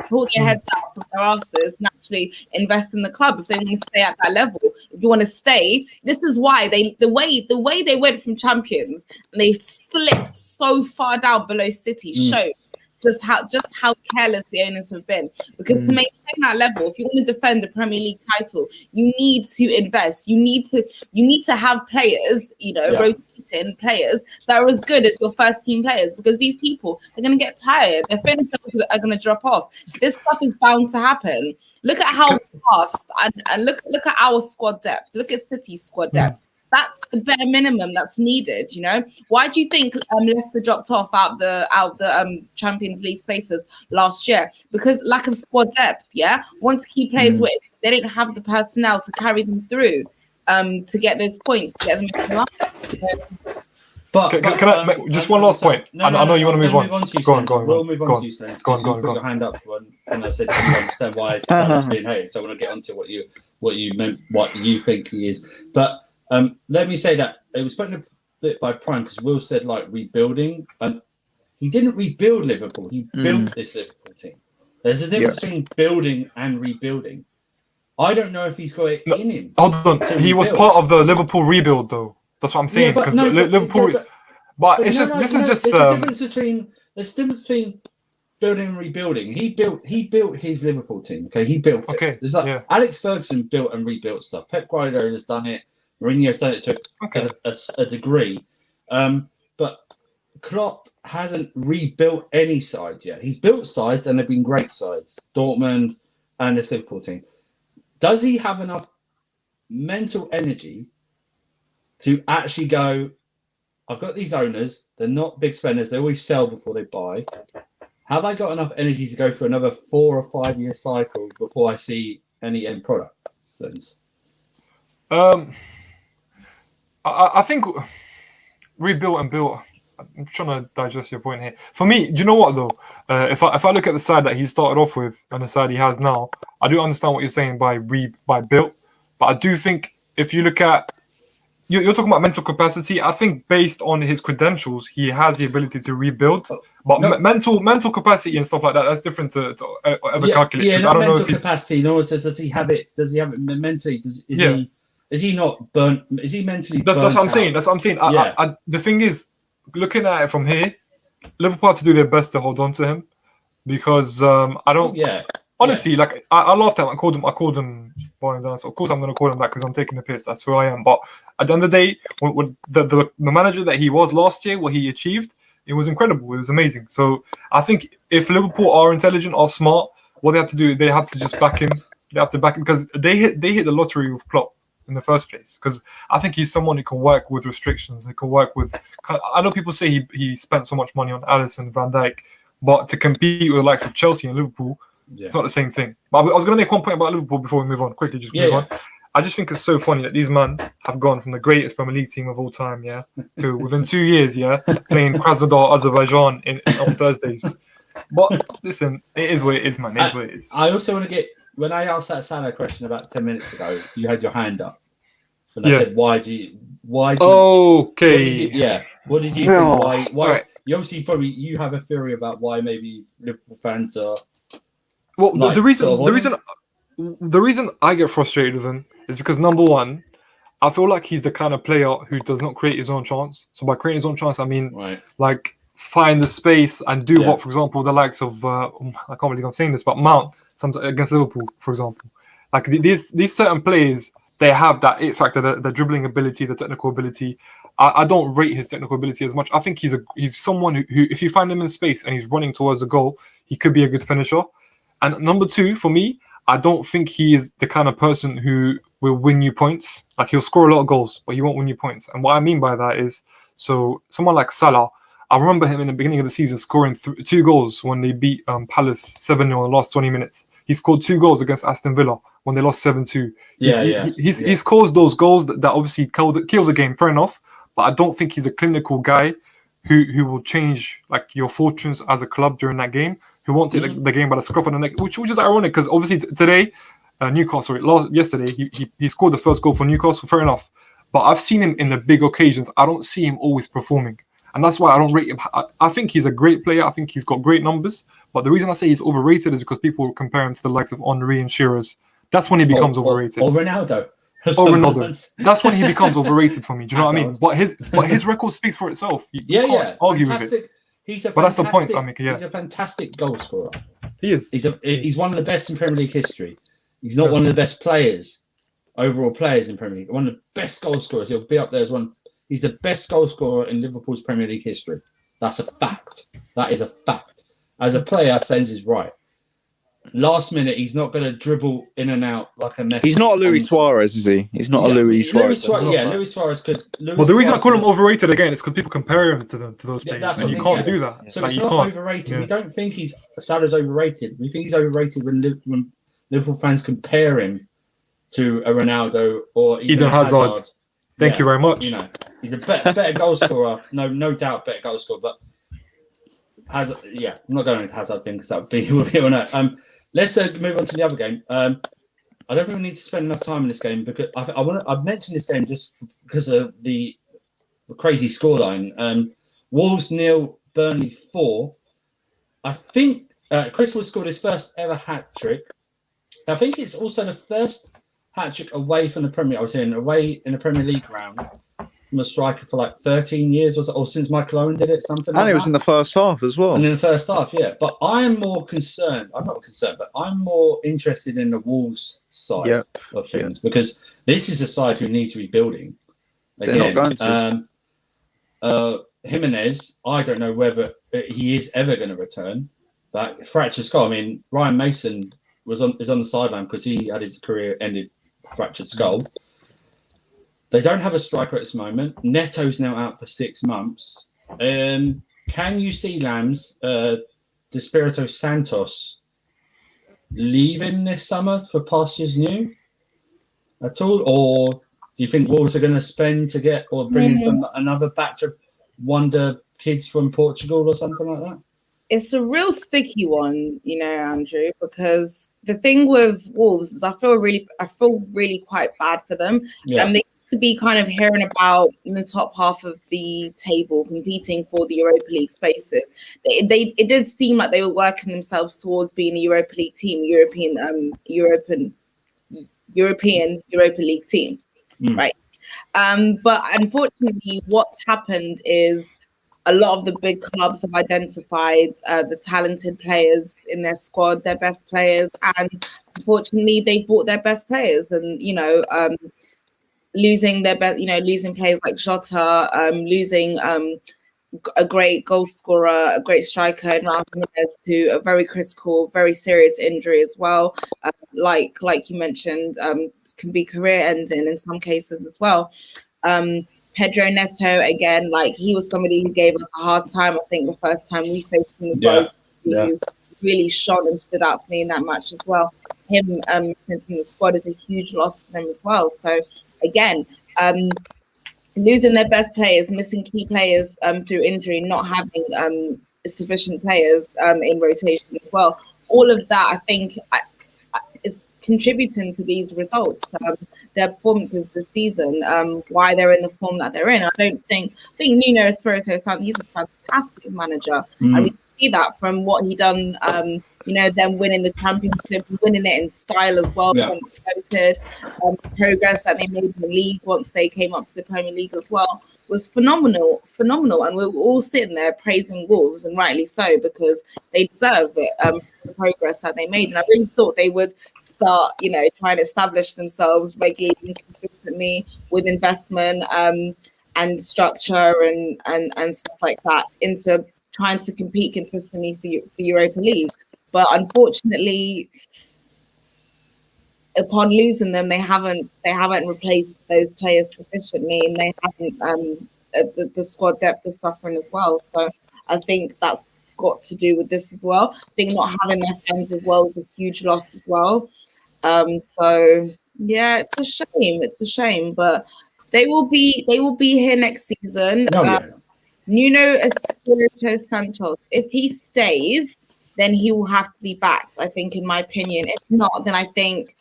[SPEAKER 4] pull their heads out from their asses and actually invest in the club if they want to stay at that level. If you want to stay, this is why the way they went from champions and they slipped so far down below City showed just how careless the owners have been. Because to maintain that level, if you want to defend the Premier League title, you need to invest. You need to have players, rotating players that are as good as your first team players, because these people are going to get tired. Their fitness levels are going to drop off. This stuff is bound to happen. Look at how fast and look at our squad depth. Look at City's squad depth. That's the bare minimum that's needed. Why do you think Leicester dropped off out the Champions League spaces last year? Because lack of squad depth. Yeah, once key players were in, they didn't have the personnel to carry them through to get those points, to get them in the line.
[SPEAKER 3] But can I just one last point? I know you want to move on. Go on.
[SPEAKER 1] We'll move on to you, Slendz. Go on. Put your hand up when I said you understand why Salah's being hated. So I want to get onto what you meant, what you think he is. But let me say that it was put in a bit by Prime, because Will said like rebuilding, and he didn't rebuild Liverpool. He built this Liverpool team. There's a difference between building and rebuilding. I don't know if he's got it in him.
[SPEAKER 3] Hold on, he was part of the Liverpool rebuild, though. That's what I'm saying. Because Liverpool, this is just.
[SPEAKER 1] There's a difference between building and rebuilding. He built his Liverpool team. Okay, he built it. Okay, there's Alex Ferguson built and rebuilt stuff. Pep Guardiola has done it. Mourinho's done it to a degree, but Klopp hasn't rebuilt any sides yet. He's built sides, and they've been great sides. Dortmund and this Liverpool team. Does he have enough mental energy to actually go, I've got these owners, they're not big spenders, they always sell before they buy. Have I got enough energy to go for another 4 or 5 year cycle before I see any end product?
[SPEAKER 3] I think rebuilt and built. I'm trying to digest your point here. For me, do you know what though? If I look at the side that he started off with and the side he has now, I do understand what you're saying by built. But I do think if you look at you're talking about mental capacity. I think based on his credentials, he has the ability to rebuild. But mental capacity and stuff like that, that's different to ever calculate.
[SPEAKER 1] Yeah, I don't know if capacity. No one says, does he have it? Does he have it mentally? Is he not burnt? Is he mentally?
[SPEAKER 3] That's what I'm saying. That's what I'm saying. The thing is, looking at it from here, Liverpool have to do their best to hold on to him, because I don't. Honestly, like I laughed at him. I called him boring down. So of course I'm going to call him back because I'm taking the piss. That's who I am. But at the end of the day, with the manager that he was last year, what he achieved, it was incredible. It was amazing. So I think if Liverpool are intelligent or smart, what they have to do, they have to just back him. They have to back him, because they hit the lottery with Klopp in the first place. Because I think he's someone who can work with restrictions. He can work with. I know people say he spent so much money on Alisson, Van Dijk, but to compete with the likes of Chelsea and Liverpool. Yeah. It's not the same thing. But I was going to make one point about Liverpool before we move on. Quickly, just move on. I just think it's so funny that these men have gone from the greatest Premier League team of all time, to within 2 years, playing Krasnodar, Azerbaijan on Thursdays. But listen, it is what it is, man. It is what it is.
[SPEAKER 1] I also want to get, when I asked that Salah question about 10 minutes ago, you had your hand up. And I said, why do you?
[SPEAKER 3] Okay.
[SPEAKER 1] What did you think? Why? Right. You obviously you have a theory about why maybe Liverpool fans are.
[SPEAKER 3] Well, the reason the reason I get frustrated with him is because number one, I feel like he's the kind of player who does not create his own chance. So by creating his own chance, I mean like find the space and do what, for example, the likes of I can't believe I'm saying this, but Mount against Liverpool, for example. Like these certain players, they have that it factor, the dribbling ability, the technical ability. I don't rate his technical ability as much. I think he's someone who if you find him in space and he's running towards a goal, he could be a good finisher. And number two, for me, I don't think he is the kind of person who will win you points. Like he'll score a lot of goals, but he won't win you points. And what I mean by that is, so someone like Salah, I remember him in the beginning of the season scoring 2 goals when they beat Palace 7-0 in the last 20 minutes. He scored 2 goals against Aston Villa when they lost 7-2. He scores those goals that obviously kill the game, fair enough. But I don't think he's a clinical guy who will change like your fortunes as a club during that game. Who won't take the game by the scruff of the neck, which is ironic because obviously today, yesterday he scored the first goal for Newcastle. Fair enough, but I've seen him in the big occasions. I don't see him always performing, and that's why I don't rate him. I think he's a great player. I think he's got great numbers, but the reason I say he's overrated is because people compare him to the likes of Henry and Shearers. That's when he becomes overrated.
[SPEAKER 1] Or Ronaldo.
[SPEAKER 3] Or Ronaldo. That's when he becomes overrated for me. Do you know what I mean? But his record speaks for itself. You can't argue with it. But that's the point I'm making. Yeah,
[SPEAKER 1] he's a fantastic goal scorer.
[SPEAKER 3] He is.
[SPEAKER 1] He's one of the best in Premier League history. He's not one of the best overall players in Premier League. One of the best goal scorers. He'll be up there as one. He's the best goal scorer in Liverpool's Premier League history. That's a fact. That is a fact. As a player, Slendz is right. Last minute, he's not going to dribble in and out like a Messi.
[SPEAKER 2] He's not a Luis Suarez, is he? He's not a Luis Suarez.
[SPEAKER 1] Luis Suarez could.
[SPEAKER 3] Well, the reason I call him overrated again is because people compare him to those players, and you can't do that.
[SPEAKER 1] So it's not overrated. Yeah. We don't think Salah's overrated. We think he's overrated when Liverpool fans compare him to a Ronaldo or Eden Hazard.
[SPEAKER 3] Thank you very much.
[SPEAKER 1] You know, he's a better goal scorer. No doubt, better goal scorer. But Hazard, I'm not going into Hazard thing because that would be let's move on to the other game. I don't think we need to spend enough time in this game because I've mentioned this game just because of the crazy scoreline. Wolves 0, Burnley 4. I think Chris Wood scored his first ever hat trick. I think it's also the first hat trick away from the Premier. I was saying away in the Premier League round from a striker for like 13 years or since Michael Owen did it, something.
[SPEAKER 2] And it was in the first half as well.
[SPEAKER 1] And in the first half, yeah. But I am more concerned. I'm not concerned, but I'm more interested in the Wolves side of things because this is a side who needs rebuilding.
[SPEAKER 2] Again, they're not going
[SPEAKER 1] to. Jimenez, I don't know whether he is ever going to return. But fractured skull. I mean, Ryan Mason is on the sideline because he had his career ended fractured skull. They don't have a striker at this moment. Neto's now out for 6 months. Can you see Lambs, Espirito Santos leaving this summer for pastures new at all? Or do you think Wolves are going to spend to get or bring in another batch of wonder kids from Portugal or something like that?
[SPEAKER 4] It's a real sticky one, Andrew, because the thing with Wolves is I feel really quite bad for them.
[SPEAKER 1] Yeah.
[SPEAKER 4] They used to be kind of hearing about in the top half of the table, competing for the Europa League spaces. It did seem like they were working themselves towards being a Europa League team, European Europa League team, right? But unfortunately, what's happened is a lot of the big clubs have identified the talented players in their squad, their best players, and unfortunately, they bought their best players, and losing their best, losing players like Jota, losing a great goal scorer, a great striker, and Raul Jimenez to a very critical, very serious injury as well. Like you mentioned, can be career-ending in some cases as well. Pedro Neto, again, he was somebody who gave us a hard time. I think the first time we faced him, who really shone and stood out for me in that match as well. Him missing from the squad is a huge loss for them as well. So again, losing their best players, missing key players through injury, not having sufficient players in rotation as well. All of that, I think, is contributing to these results, their performances this season, why they're in the form that they're in. I think Nuno Espirito Santo, he's a fantastic manager, and we see that from what he done them winning the championship, winning it in style as well.
[SPEAKER 1] Yeah.
[SPEAKER 4] Voted, progress that they made in the league once they came up to the Premier League as well was phenomenal. And we were all sitting there praising Wolves, and rightly so, because they deserve it for the progress that they made. And I really thought they would start, trying to establish themselves regularly and consistently with investment and structure and stuff like that into trying to compete consistently for Europa League. But unfortunately, upon losing them, they haven't replaced those players sufficiently, and they haven't. The squad depth is suffering as well. So I think that's got to do with this as well. I think not having their fans as well is a huge loss as well. So yeah, it's a shame. It's a shame, but they will be here next season. Nuno Espirito Santos, if he stays, then he will have to be backed, I think, in my opinion. If not, then I think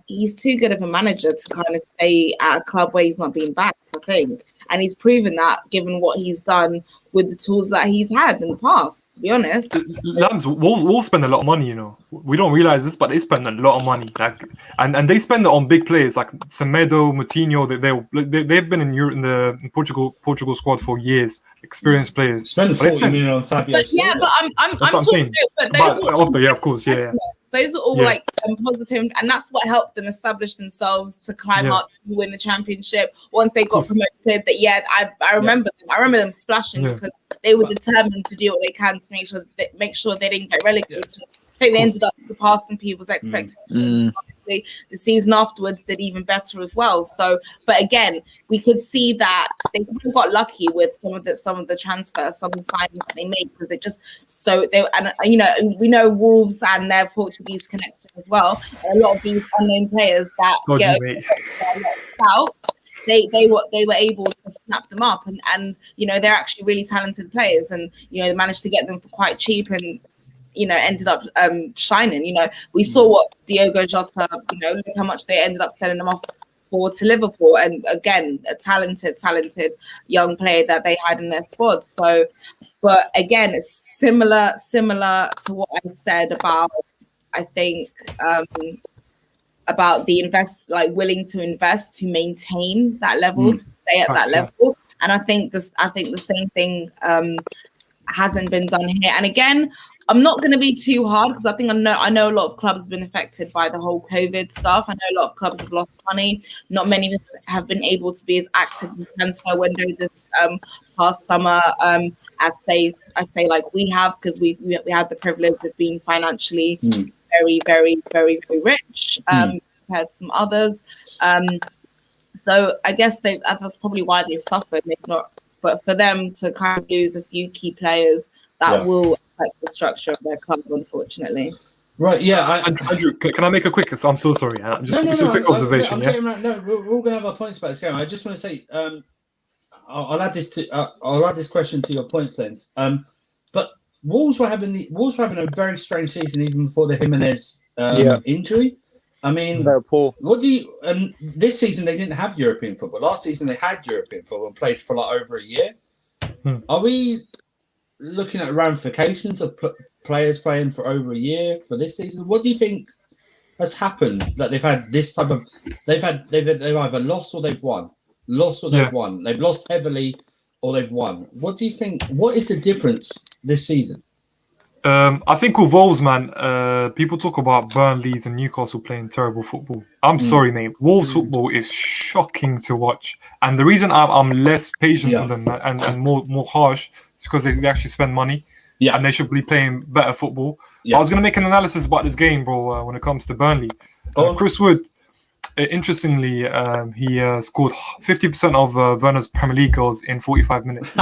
[SPEAKER 4] he's too good of a manager to kind of stay at a club where he's not being backed, I think. And he's proven that, given what he's done with the tools that he's had in the past, to be honest.
[SPEAKER 3] Lambs, Wolves spend a lot of money, We don't realize this, but they spend a lot of money. And they spend it on big players like Semedo, Moutinho. They've been in the Portugal squad for years, experienced players.
[SPEAKER 1] Spend 40 million on Fabio.
[SPEAKER 4] But yeah, but I'm talking.
[SPEAKER 3] Of course, yeah.
[SPEAKER 4] Those are all positive, and that's what helped them establish themselves to climb up, win the championship. Once they got promoted, I remember them. I remember them splashing because they were determined to do what they can to make sure they didn't get relegated. I think they ended up surpassing people's expectations. Obviously, the season afterwards did even better as well. So, but again, we could see that they got lucky with some of the transfers, some of the signings that they made, because we know Wolves and their Portuguese connection as well. And a lot of these unknown players that out. They were able to snap them up, and they're actually really talented players, and they managed to get them for quite cheap, and ended up shining. We saw what Diogo Jota, look how much they ended up selling them off for to Liverpool, and again, a talented young player that they had in their squad. So, but again, it's similar to what I said about, I think, about the willing to invest to maintain that level, to stay at that level. And I think the same thing hasn't been done here. And again, I'm not going to be too hard, because I know a lot of clubs have been affected by the whole COVID stuff. I know a lot of clubs have lost money. Not many of them have been able to be as active in the transfer window this past summer as say like we have, because we had the privilege of being financially very, very, very, very rich compared to some others. So I guess that's probably why they've suffered. But for them to kind of lose a few key players, that will affect the structure of their club, unfortunately.
[SPEAKER 1] Right, yeah.
[SPEAKER 3] Andrew, can I make a quick? I'm so sorry. Just a quick observation.
[SPEAKER 1] We're all going to have our points about this game. I just want to say, I'll add this question to your points, Slendz. But Wolves were having a very strange season even before the Jimenez injury. I mean,
[SPEAKER 2] they're poor.
[SPEAKER 1] What do you? This season they didn't have European football. Last season they had European football and played for over a year. Are we looking at ramifications of players playing for over a year for this season? What do you think has happened that they've had this type of? They've either lost or they've won. They've won. They've lost heavily or they've won. What do you think? What is the difference this season?
[SPEAKER 3] I think with Wolves, man, people talk about Burnley's and Newcastle playing terrible football. I'm sorry, mate. Wolves football is shocking to watch, and the reason I'm less patient on them and more harsh is because they actually spend money, and they should be playing better football. I was going to make an analysis about this game, bro. When it comes to Burnley, Chris Wood, interestingly, he scored 50% of Werner's Premier League goals in 45 minutes.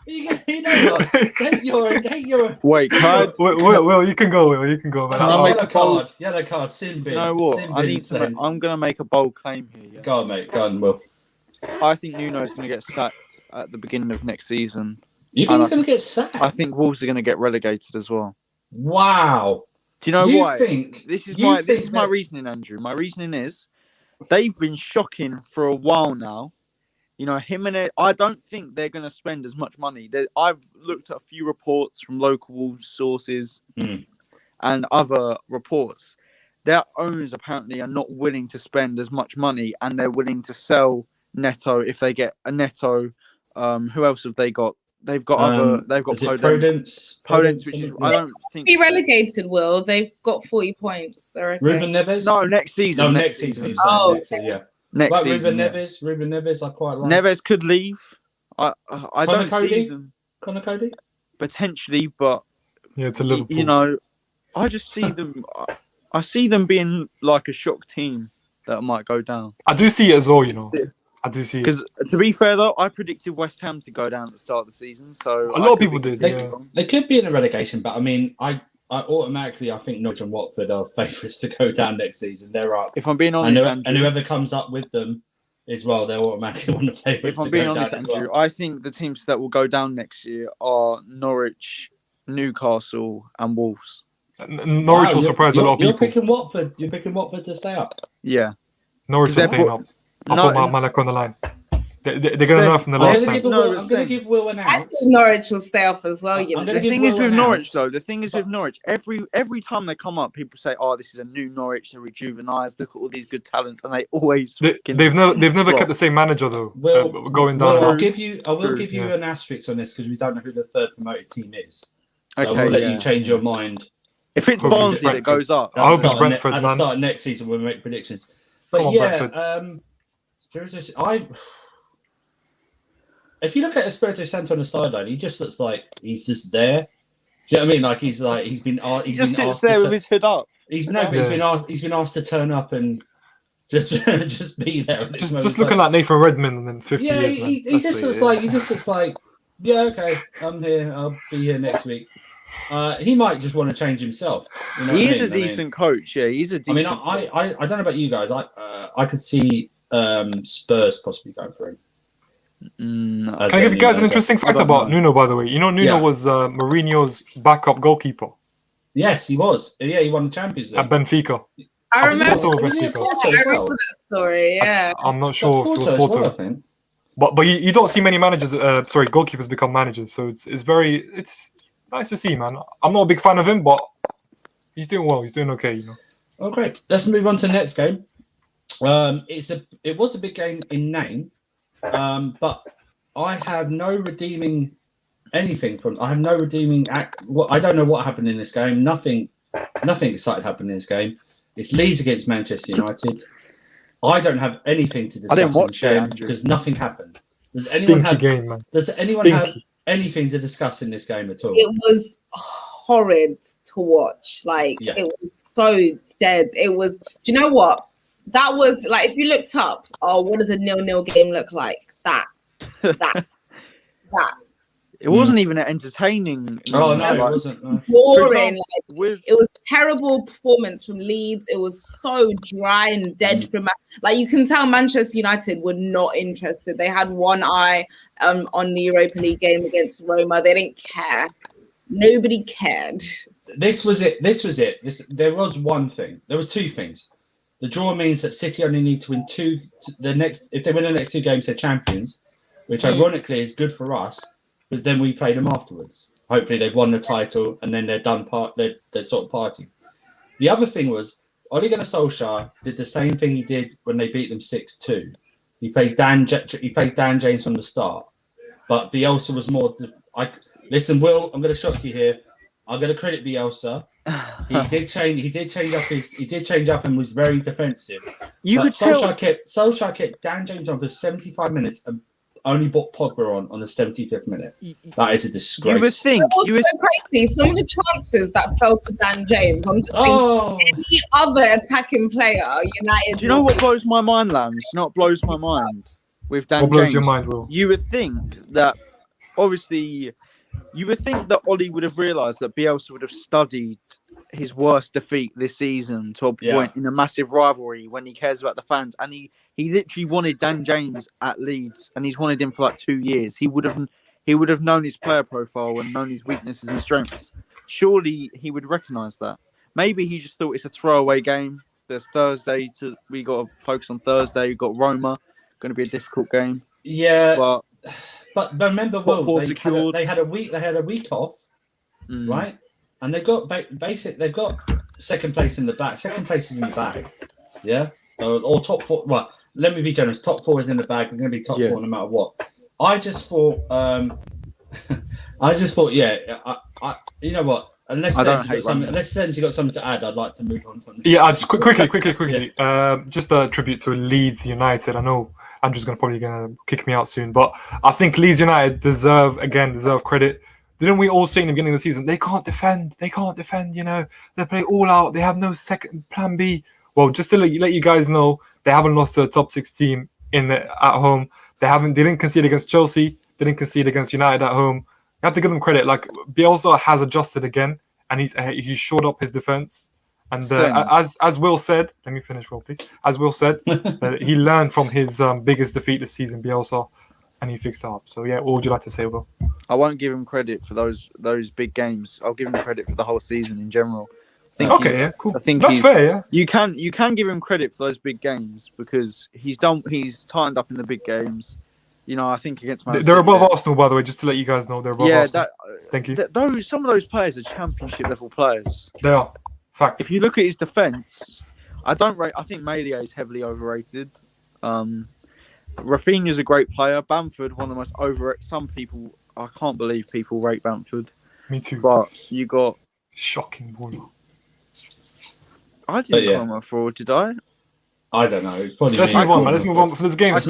[SPEAKER 1] You know what? Take your...
[SPEAKER 2] Wait, card.
[SPEAKER 3] Will, you can go. Will, you can go. Man.
[SPEAKER 1] Yellow card. Sin bin.
[SPEAKER 2] You know what? I'm going to make a bold claim here. Yeah?
[SPEAKER 1] Go on, mate. Go on, Will.
[SPEAKER 2] I think Nuno's going to get sacked at the beginning of next season.
[SPEAKER 1] You think he's going to get sacked?
[SPEAKER 2] I think Wolves are going to get relegated as well.
[SPEAKER 1] Wow.
[SPEAKER 2] Do you know why? This is my reasoning, Andrew. My reasoning is they've been shocking for a while now. You know, Jimenez, I don't think they're going to spend as much money. I've looked at a few reports from local sources and other reports. Their owners apparently are not willing to spend as much money, and they're willing to sell Neto if they get a Neto. Who else have they got? They've got
[SPEAKER 1] Podence,
[SPEAKER 2] which is I don't think
[SPEAKER 4] be relegated. Will they've got 40 points? They're okay.
[SPEAKER 1] Ruben Neves.
[SPEAKER 2] No, next season.
[SPEAKER 1] No, next season.
[SPEAKER 4] Okay.
[SPEAKER 2] Next season.
[SPEAKER 1] Ruben Neves, I quite like.
[SPEAKER 2] Neves could leave. I don't see them.
[SPEAKER 1] Connor Cody?
[SPEAKER 2] Potentially, but
[SPEAKER 3] to Liverpool.
[SPEAKER 2] You know, I just see them. I see them being like a shock team that might go down.
[SPEAKER 3] I do see it as well. You know, I do see it.
[SPEAKER 2] Because to be fair though, I predicted West Ham to go down at the start of the season. So
[SPEAKER 3] a lot of people did.
[SPEAKER 1] They could be in a relegation, but I mean, I automatically think Norwich and Watford are favourites to go down next season. They're up.
[SPEAKER 2] If I'm being honest,
[SPEAKER 1] and whoever comes up with them as well, they're automatically one of the favourites.
[SPEAKER 2] If I'm being honest, Andrew, I think the teams that will go down next year are Norwich, Newcastle, and Wolves.
[SPEAKER 3] Norwich will surprise a lot of people.
[SPEAKER 1] You're picking Watford to stay up.
[SPEAKER 2] Yeah,
[SPEAKER 3] Norwich will stay up. I'll put my Malak on the line. They're going to nerf in the last time.
[SPEAKER 1] I'm going to give Will an out.
[SPEAKER 4] I think Norwich will stay off as well. You know.
[SPEAKER 2] The thing is with Norwich, every time they come up, people say, "Oh, this is a new Norwich. They're rejuvenized. Look at all these good talents," and they always
[SPEAKER 3] they've never kept the same manager though. Going down.
[SPEAKER 1] I will give you an asterisk on this because we don't know who the third promoted team is. So
[SPEAKER 2] okay,
[SPEAKER 1] I will let you change your mind.
[SPEAKER 2] If it's Barnsley that goes up,
[SPEAKER 3] I hope it's Brentford.
[SPEAKER 1] At the start of next season, we'll make predictions. But if you look at Espirito Santo on the sideline, he just looks like he's just there. Do you know what I mean? Like he's been
[SPEAKER 2] sits there with his hood up.
[SPEAKER 1] He's been asked to turn up and just be there.
[SPEAKER 3] Just looking like Nathan Redmond in 50 years. Man.
[SPEAKER 1] He just looks like yeah, okay, I'm here. I'll be here next week. He might just want to change himself. You know
[SPEAKER 2] he is a decent coach. Yeah, he's a decent.
[SPEAKER 1] I don't know about you guys. I could see Spurs possibly going for him.
[SPEAKER 3] Can I give you guys an interesting fact about Nuno, by the way? You know, Nuno was Mourinho's backup goalkeeper.
[SPEAKER 1] Yes, he was. Yeah, he won the Champions League.
[SPEAKER 3] At Benfica.
[SPEAKER 4] I remember that story, yeah.
[SPEAKER 3] I'm not sure if it was Porto. But you don't see many managers, goalkeepers become managers. So it's nice to see, man. I'm not a big fan of him, but he's doing well. He's doing okay, you know.
[SPEAKER 1] Oh, great. Let's move on to the next game. It was a big game in name. But I have no redeeming anything from. I have no redeeming act. I don't know what happened in this game. Nothing exciting happened in this game. It's Leeds against Manchester United. I don't have anything to discuss.
[SPEAKER 2] I didn't watch
[SPEAKER 1] in this
[SPEAKER 2] it
[SPEAKER 1] game because nothing happened. Does anyone have anything to discuss in this game at all?
[SPEAKER 4] It was horrid to watch. It was so dead. It was. Do you know what? That was like if you looked up, what does a 0-0 game look like? That.
[SPEAKER 2] It wasn't even entertaining.
[SPEAKER 1] Oh no, it wasn't.
[SPEAKER 4] Boring. It was terrible performance from Leeds. It was so dry and dead from. Like you can tell, Manchester United were not interested. They had one eye on the Europa League game against Roma. They didn't care. Nobody cared.
[SPEAKER 1] This was it. There was one thing. There was two things. The draw means that City only need to win two. If they win the next two games, they're champions, which ironically is good for us because then we play them afterwards. Hopefully, they've won the title and then they're done. They're sort of partying. The other thing was Ole Gunnar Solskjaer did the same thing he did when they beat them 6-2. He played Dan James from the start, but Bielsa was more. Listen, Will, I'm going to shock you here. I'm going to credit Bielsa. He did change up and was very defensive. Solskjaer kept Dan James on for 75 minutes and only brought Pogba on the 75th minute. That is a disgrace.
[SPEAKER 2] You would think.
[SPEAKER 4] It was so crazy. Some of the chances that fell to Dan James, I'm just thinking any other attacking player, United.
[SPEAKER 2] Do you know what blows my mind, Lambs? You know what blows my mind with Dan James?
[SPEAKER 3] What blows your mind, Will?
[SPEAKER 2] You would think that, obviously, Ollie would have realised that Bielsa would have studied his worst defeat this season to a point in a massive rivalry when he cares about the fans. And he literally wanted Dan James at Leeds and he's wanted him for like 2 years. He would have known his player profile and known his weaknesses and strengths. Surely he would recognise that. Maybe he just thought it's a throwaway game. There's Thursday. We got to focus on Thursday. We've got Roma. Going to be a difficult game.
[SPEAKER 1] Yeah,
[SPEAKER 2] But
[SPEAKER 1] but remember,
[SPEAKER 2] Top four
[SPEAKER 1] Will,
[SPEAKER 2] secured.
[SPEAKER 1] they had a week off, right? And they've got they've got second place in the bag. Second place is in the bag, yeah, or top four. Well, let me be generous. Top four is in the bag. They're going to be top four no matter what. I just thought, yeah. I you know what? Unless Slendz got something to add, I'd like to move on from this.
[SPEAKER 3] Yeah, just quickly. Just a tribute to Leeds United. I know Andrew's probably gonna kick me out soon, but I think Leeds United deserve credit. Didn't we all say in the beginning of the season they can't defend? You know, they play all out. They have no second plan B. Well, just to let you guys know, they haven't lost to a top 6 team at home. They didn't concede against Chelsea. Didn't concede against United at home. You have to give them credit. Like Bielsa has adjusted again, and he's shored up his defense. And as Will said, let me finish, Will, please. As Will said, he learned from his biggest defeat this season, Bielsa, and he fixed it up. So yeah, what would you like to say, Will?
[SPEAKER 2] I won't give him credit for those big games. I'll give him credit for the whole season in general.
[SPEAKER 3] Cool.
[SPEAKER 2] I think
[SPEAKER 3] that's fair. Yeah,
[SPEAKER 2] you can give him credit for those big games because he's tightened up in the big games. You know, I think against Man City,
[SPEAKER 3] they're above Arsenal, by the way. Just to let you guys know, they're above Arsenal. Thank you.
[SPEAKER 2] Some of those players are championship level players.
[SPEAKER 3] They are. Facts.
[SPEAKER 2] If you look at his defense, I think Melia is heavily overrated. Rafinha's a great player. Bamford, one of the most overrated. Some people, I can't believe people rate Bamford.
[SPEAKER 3] Me too.
[SPEAKER 2] But you got
[SPEAKER 3] shocking ball.
[SPEAKER 2] I didn't call him a fraud, did I?
[SPEAKER 1] I don't know.
[SPEAKER 3] Let's move on, man. Let's move on. For this game, let's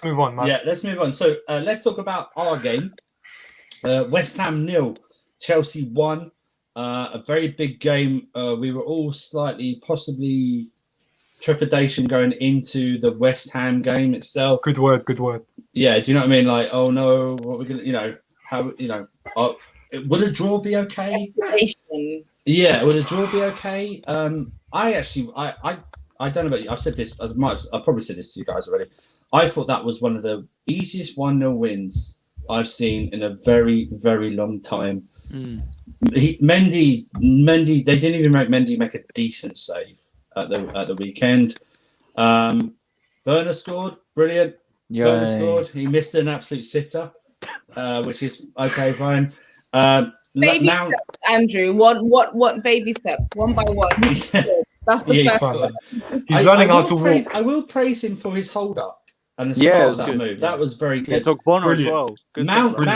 [SPEAKER 3] move on, man.
[SPEAKER 1] Yeah, let's move on. So let's talk about our game. West Ham 0, Chelsea 1. A very big game. We were all slightly, possibly trepidation going into the West Ham game itself.
[SPEAKER 3] Good word.
[SPEAKER 1] Yeah, do you know what I mean? Like, oh no, what we're gonna, would a draw be okay? Yeah, would a draw be okay? I don't know about you. I've said this. I've probably said this to you guys already. I thought that was one of the easiest 1-0 wins I've seen in a very, very long time. Mendy. They didn't even make Mendy make a decent save at the weekend. Werner scored, brilliant.
[SPEAKER 2] Yay.
[SPEAKER 1] Werner scored. He missed an absolute sitter, which is okay, fine.
[SPEAKER 4] Baby steps, Andrew. What baby steps? One by one. That's the first one.
[SPEAKER 3] He's learning how to walk.
[SPEAKER 1] I will praise him for his hold up and the start of that move. That was very good.
[SPEAKER 2] It took Bonner as well.
[SPEAKER 1] Mount looked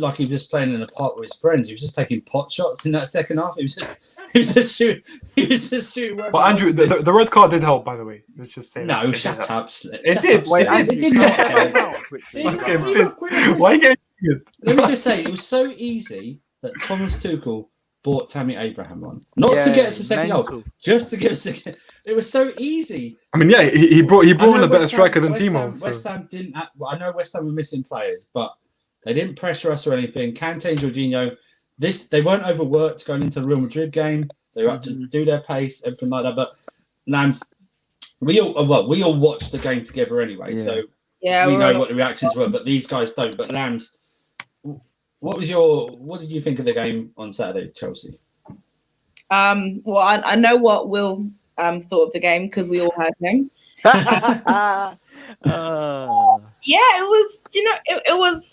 [SPEAKER 1] like he was just playing in a park with his friends. He was just taking pot shots in that second half. He was just shooting.
[SPEAKER 3] But Andrew, the red card did help, by the way. Let's just say
[SPEAKER 1] no. Shut up.
[SPEAKER 3] It did.
[SPEAKER 1] It did not.
[SPEAKER 3] Why get good?
[SPEAKER 1] Let me just say, it was so easy that Thomas Tuchel brought Tammy Abraham on, not to get us a second goal, just to give us a. It was so easy.
[SPEAKER 3] I mean, yeah, he brought in a better striker than Timo.
[SPEAKER 1] West Ham didn't. I know West Ham were missing players, but they didn't pressure us or anything. Kante and Jorginho, they weren't overworked going into the Real Madrid game. They were up to do their pace, everything like that. But Lambs, we all watched the game together anyway, so we know what the reactions were. But these guys don't. But Lambs, what did you think of the game on Saturday, Chelsea?
[SPEAKER 4] Well, I know what Will thought of the game because we all heard him. Yeah, it was.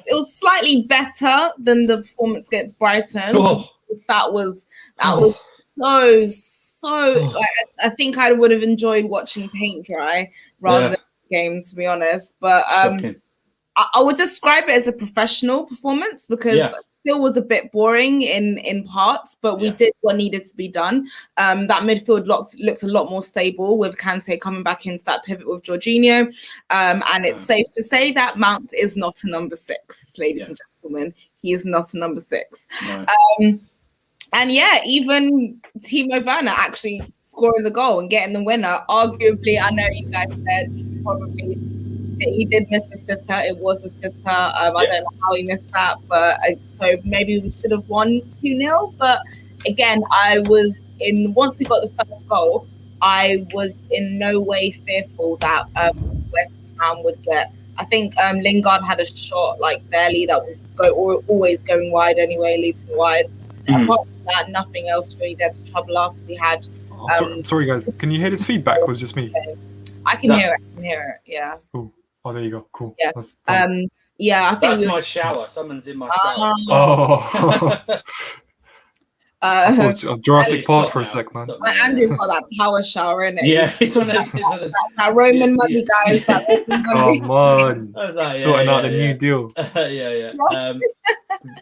[SPEAKER 4] It was slightly better than the performance against Brighton. That was so. Like, I think I would have enjoyed watching paint dry rather than games, to be honest. But I would describe it as a professional performance because it still was a bit boring in parts, but we did what needed to be done. That midfield looks a lot more stable with Kante coming back into that pivot with Jorginho. And it's safe to say that Mount is not a number 6, ladies and gentlemen. He is not a number 6. No. And even Timo Werner actually scoring the goal and getting the winner. Arguably, I know you guys said he did miss a sitter. It was a sitter. I don't know how he missed that, but so maybe we should have won 2-0. But again, once we got the first goal, I was in no way fearful that West Ham would get. I think Lingard had a shot barely that was always going wide anyway, leaping wide. Apart from that, nothing else really there to trouble us. We had.
[SPEAKER 3] Sorry, guys. Can you hear this feedback? Or was it just me?
[SPEAKER 4] I can hear it. Yeah.
[SPEAKER 3] Cool. Oh, there you go. Cool.
[SPEAKER 4] Yeah.
[SPEAKER 3] That's done.
[SPEAKER 4] Yeah, I think
[SPEAKER 1] That's my shower. Someone's in my shower.
[SPEAKER 3] Oh. I thought it was Jurassic
[SPEAKER 1] Hey,
[SPEAKER 3] Park
[SPEAKER 1] stop
[SPEAKER 3] for a
[SPEAKER 1] now,
[SPEAKER 3] sec, man.
[SPEAKER 1] stop now.
[SPEAKER 4] Andrew's got that power shower in it.
[SPEAKER 1] Yeah, it's one of those.
[SPEAKER 4] That Roman money, guys. That Roman money.
[SPEAKER 3] Come on.
[SPEAKER 1] I was like,
[SPEAKER 3] Sorting out the new deal.
[SPEAKER 1] yeah.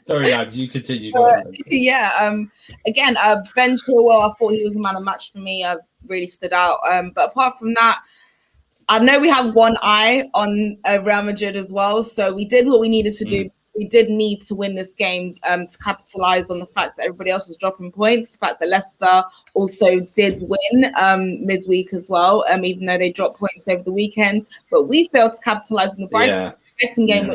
[SPEAKER 1] Sorry, lads, you continue.
[SPEAKER 4] Again, Ben Chilwell, I thought he was a man of match for me. Really stood out. But apart from that, I know we have one eye on Real Madrid as well. So we did what we needed to do. We did need to win this game to capitalize on the fact that everybody else was dropping points. The fact that Leicester also did win midweek as well, even though they dropped points over the weekend. But we failed to capitalize on the Brighton game.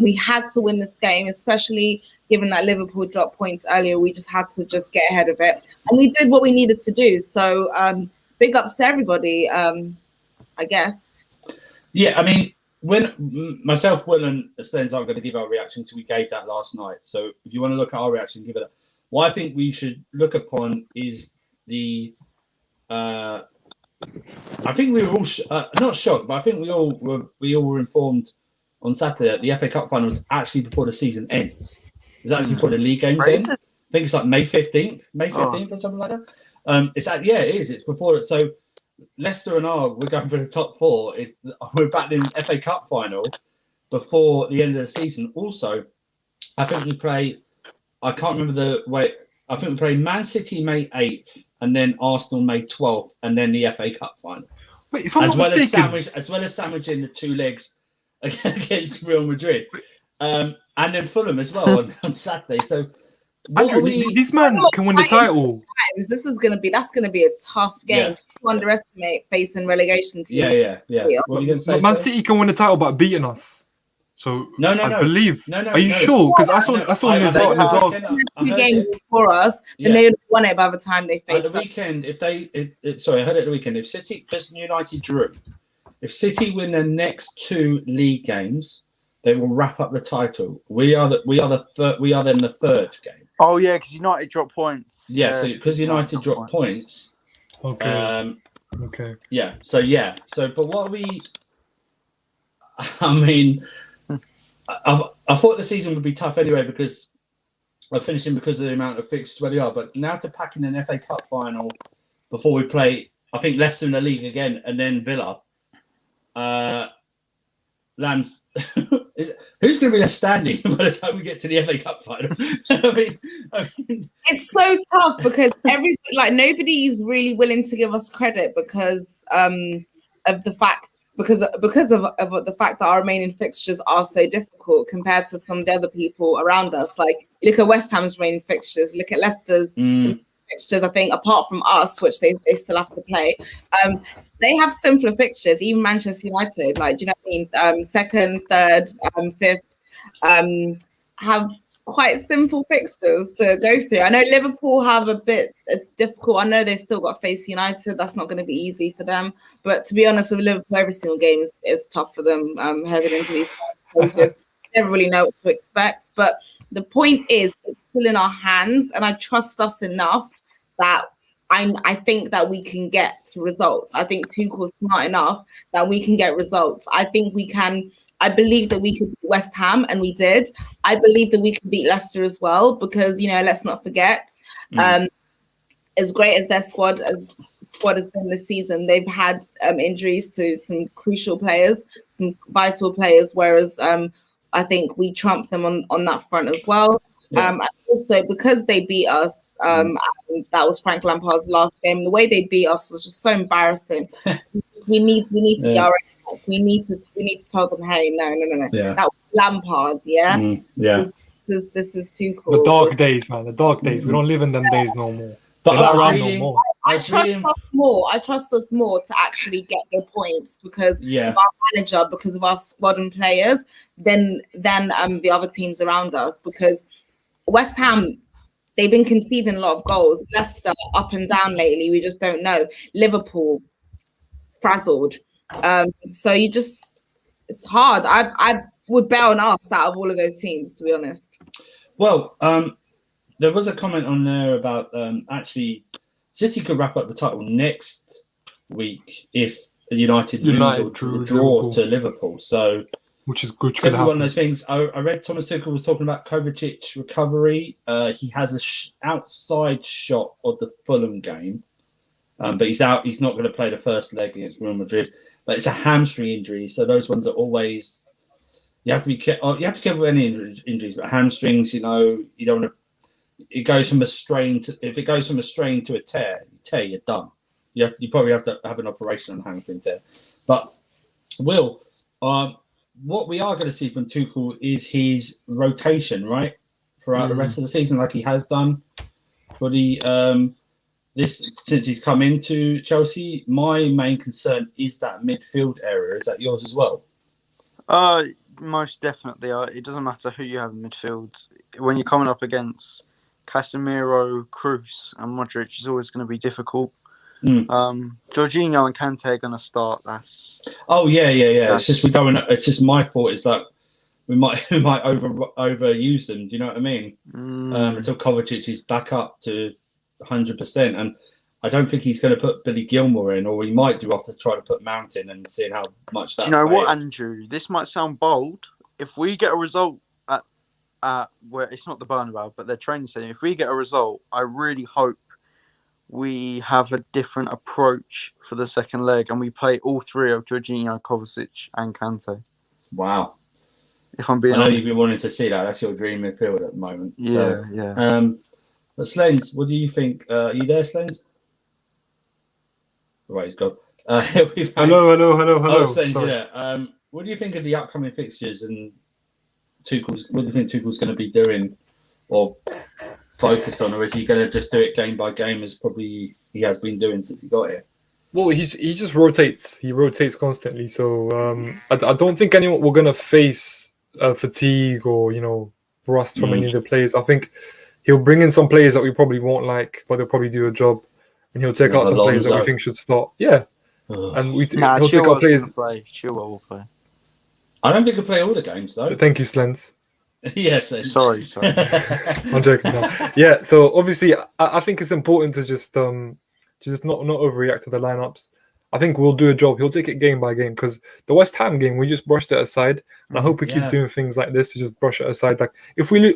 [SPEAKER 4] We had to win this game, especially given that Liverpool dropped points earlier. We just had to just get ahead of it. And we did what we needed to do. So big ups to everybody, I guess.
[SPEAKER 1] Yeah, I mean, when myself, Will, and Slendz aren't going to give our reaction to we gave that last night. So if you want to look at our reaction, give it. What I think we should look upon is the. I think we were all not shocked, but I think we all were informed on Saturday that the FA Cup final was actually before the season ends. It's actually before the league games end. I think it's like May 15th or something like that. It is. It's before it. So Leicester and we're going for the top four. We're battling FA Cup final before the end of the season. Also, I think we play. I can't remember the way. I think we play Man City May 8th, and then Arsenal May 12th, and then the FA Cup final.
[SPEAKER 3] Wait, if I'm not mistaken,
[SPEAKER 1] as well as sandwiching the two legs against Real Madrid, and then Fulham as well on Saturday. So.
[SPEAKER 3] Andrew, this man can win the title.
[SPEAKER 4] That's going to be a tough game to underestimate facing relegation teams.
[SPEAKER 1] Yeah. What are you going to say?
[SPEAKER 3] Man City can win the title by beating us. So I believe. Are you sure? Because I saw Nazar.
[SPEAKER 4] 2 games before us, then they would have won it by the time they faced
[SPEAKER 1] us. At the weekend, I heard it at the weekend. If City, because United drew, if City win their next 2 league games, they will wrap up the title. We are then the 3rd game.
[SPEAKER 2] Oh yeah, because United dropped points.
[SPEAKER 1] Yeah, so because United dropped points.
[SPEAKER 3] Okay.
[SPEAKER 1] Yeah. So, but what we? I mean, I thought the season would be tough anyway because of finishing because of the amount of fixtures where they are. But now to pack in an FA Cup final before we play, I think Leicester in the league again and then Villa. Lance, who's going to be left standing by the time we get to the FA Cup final? I mean,
[SPEAKER 4] it's so tough because nobody's really willing to give us credit because of the fact of the fact that our remaining fixtures are so difficult compared to some of the other people around us. Like look at West Ham's remaining fixtures, look at Leicester's fixtures. I think apart from us, which they still have to play. They have simpler fixtures, even Manchester United, like, do you know what I mean? 2nd, 3rd, 5th, have quite simple fixtures to go through. I know Liverpool have a bit difficult. I know they've still got to face United. That's not going to be easy for them. But to be honest with Liverpool, every single game is tough for them heading into these stages. Never really know what to expect. But the point is, it's still in our hands. And I trust us enough that I think that we can get results. I think Tuchel's smart enough that we can get results. I think we can. I believe that we could beat West Ham, and we did. I believe that we could beat Leicester as well, because let's not forget, as great as their squad has been this season, they've had injuries to some crucial players, some vital players. Whereas I think we trumped them on that front as well. And also because they beat us, and that was Frank Lampard's last game. The way they beat us was just so embarrassing. we need to get our we need to tell them, hey, no. Yeah. That was Lampard, This is too cool.
[SPEAKER 3] The dark days, man. The dark days. We don't live in them days no more.
[SPEAKER 1] But
[SPEAKER 4] I trust us more to actually get the points because of our manager, because of our squad and players, than the other teams around us. Because West Ham, they've been conceding a lot of goals. Leicester up and down lately. We just don't know. Liverpool frazzled. So it's hard. I would bet on us out of all of those teams, to be honest.
[SPEAKER 1] Well, there was a comment on there about actually City could wrap up the title next week if United lose or draw to Liverpool. So,
[SPEAKER 3] which is good.
[SPEAKER 1] Could be one of those things. I read Thomas Tuchel was talking about Kovacic recovery. He has a outside shot of the Fulham game, but he's out. He's not going to play the first leg against Real Madrid. But it's a hamstring injury, so those ones are always. You have to be careful. You have to be careful with any injuries, but hamstrings, you don't want to. It goes from a strain to if it goes from a strain to a tear, you're done. You probably have to have an operation on hamstring tear. But Will, what we are going to see from Tuchel is his rotation, right, throughout the rest of the season, like he has done for the since he's come into Chelsea. My main concern is that midfield area. Is that yours as well?
[SPEAKER 2] Most definitely. It doesn't matter who you have in midfield. When you're coming up against Casemiro, Kroos, and Modric, it's always going to be difficult. Jorginho and Kante are going to start. It's just we don't. It's just my fault. Is that we might overuse them. Do you know what I mean? Until Kovacic is back up to 100%, and I don't think he's going to put Billy Gilmore in, or he might do after try to put Mount in and seeing how much that. Do you know
[SPEAKER 1] failed.
[SPEAKER 2] what, Andrew? This might sound bold. If we get a result at where it's not the Bernabeu, but their training centre, if we get a result, I really hope we have a different approach for the second leg, and we play all three of Jorginho, Kovacic, and Kante.
[SPEAKER 1] Wow.
[SPEAKER 2] If I'm being
[SPEAKER 1] I know
[SPEAKER 2] honest.
[SPEAKER 1] you've been wanting to see that. That's your dream midfield at the moment.
[SPEAKER 2] Yeah.
[SPEAKER 1] But Slendz, what do you think? Are you there, Slendz? Right, he's gone.
[SPEAKER 3] Hello.
[SPEAKER 1] Oh, Slendz, yeah. What do you think of the upcoming fixtures and Tuchel's? What do you think Tuchel's going to be doing or focused on, or is he going to just do it game by game as probably he has been doing since he got here?
[SPEAKER 3] Well, he just rotates. He rotates constantly. So I don't think anyone we're going to face fatigue or rust from any of the players. I think he'll bring in some players that we probably won't like, but they'll probably do a job, and he'll take out some players that we think should start. Yeah, and he'll take out players.
[SPEAKER 2] Chilwell will play.
[SPEAKER 3] I
[SPEAKER 1] don't think he'll play all the games though.
[SPEAKER 3] Thank you, Slendz.
[SPEAKER 1] Yes, Slendz.
[SPEAKER 2] Sorry.
[SPEAKER 3] I'm joking. No. Yeah, so obviously, I think it's important to just not overreact to the lineups. I think we'll do a job. He'll take it game by game because the West Ham game, we just brushed it aside, and I hope we keep doing things like this to just brush it aside. Like if we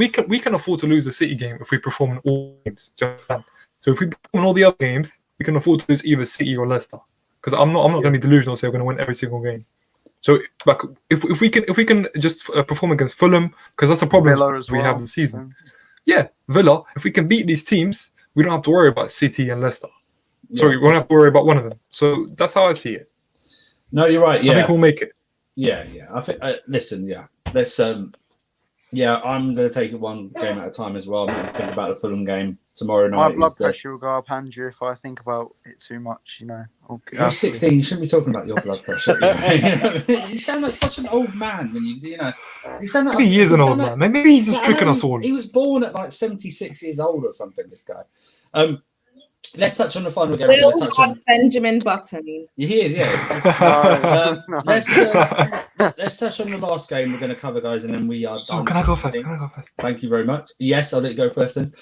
[SPEAKER 3] can afford to lose the City game if we perform in all games. So if we perform in all the other games, we can afford to lose either City or Leicester. Because I'm not going to be delusional. Say we're going to win every single game. So like if we can just perform against Fulham, because that's a problem we have this season. Yeah, Villa. If we can beat these teams, we don't have to worry about City and Leicester. Sorry, we won't have to worry about one of them. So that's how I see it.
[SPEAKER 1] No, you're right. Yeah,
[SPEAKER 3] I think we'll make it.
[SPEAKER 1] Yeah. I think. Listen, yeah. Let's. I'm going to take it one game at a time as well. I'm going to think about the Fulham game tomorrow night.
[SPEAKER 2] My blood pressure will go up, Andrew, if I think about it too much.
[SPEAKER 1] You're 16. You shouldn't be talking about your blood pressure. You sound like such an old man when you sound like.
[SPEAKER 3] Maybe he is an old man. Maybe he's just tricking us all.
[SPEAKER 1] He was born at like 76 years old or something. This guy. Let's touch on the final game.
[SPEAKER 4] Will has Benjamin Button.
[SPEAKER 1] He is, yeah. Let's touch on the last game we're going to cover, guys, and then we are done.
[SPEAKER 3] Oh, can I go first?
[SPEAKER 1] Thank you very much. Yes, I'll let you go first then.